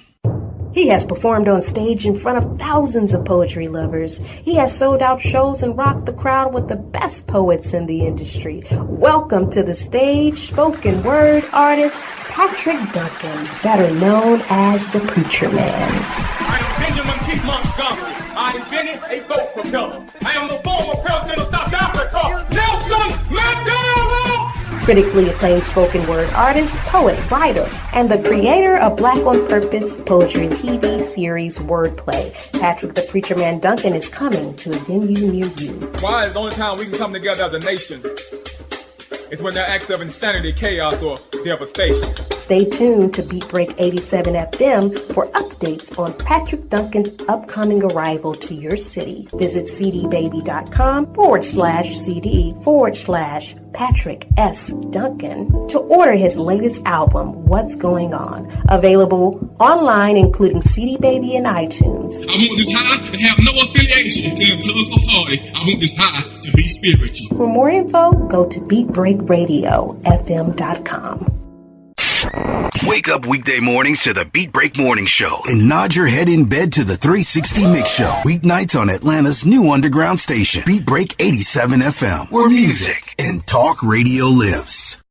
He has performed on stage in front of thousands of poetry lovers. He has sold out shows and rocked the crowd with the best poets in the industry. Welcome to the stage, spoken word artist Patrick Duncan, better known as the Preacher Man. I am Benjamin P. Montgomery. I invented a boat propeller. I am the former president of South Africa, Nelson Mandela! Critically acclaimed spoken word artist, poet, writer, and the creator of Black on Purpose poetry TV series Wordplay. Patrick the Preacher Man Duncan is coming to a venue near you. Why is the only time we can come together as a nation is when there are acts of insanity, chaos, or devastation. Stay tuned to Beat Break 87 FM for updates on Patrick Duncan's upcoming arrival to your city. Visit cdbaby.com/CD/Patrick S. Duncan to order his latest album, What's Going On. Available online, including CD Baby and iTunes. I want this high to have no affiliation to a political party. I want this high to be spiritual. For more info, go to BeatBreakRadioFM.com. Wake up weekday mornings to the Beat Break Morning Show and nod your head in bed to the 360 Mix Show. Weeknights on Atlanta's new underground station, Beat Break 87 FM, where music and talk radio lives.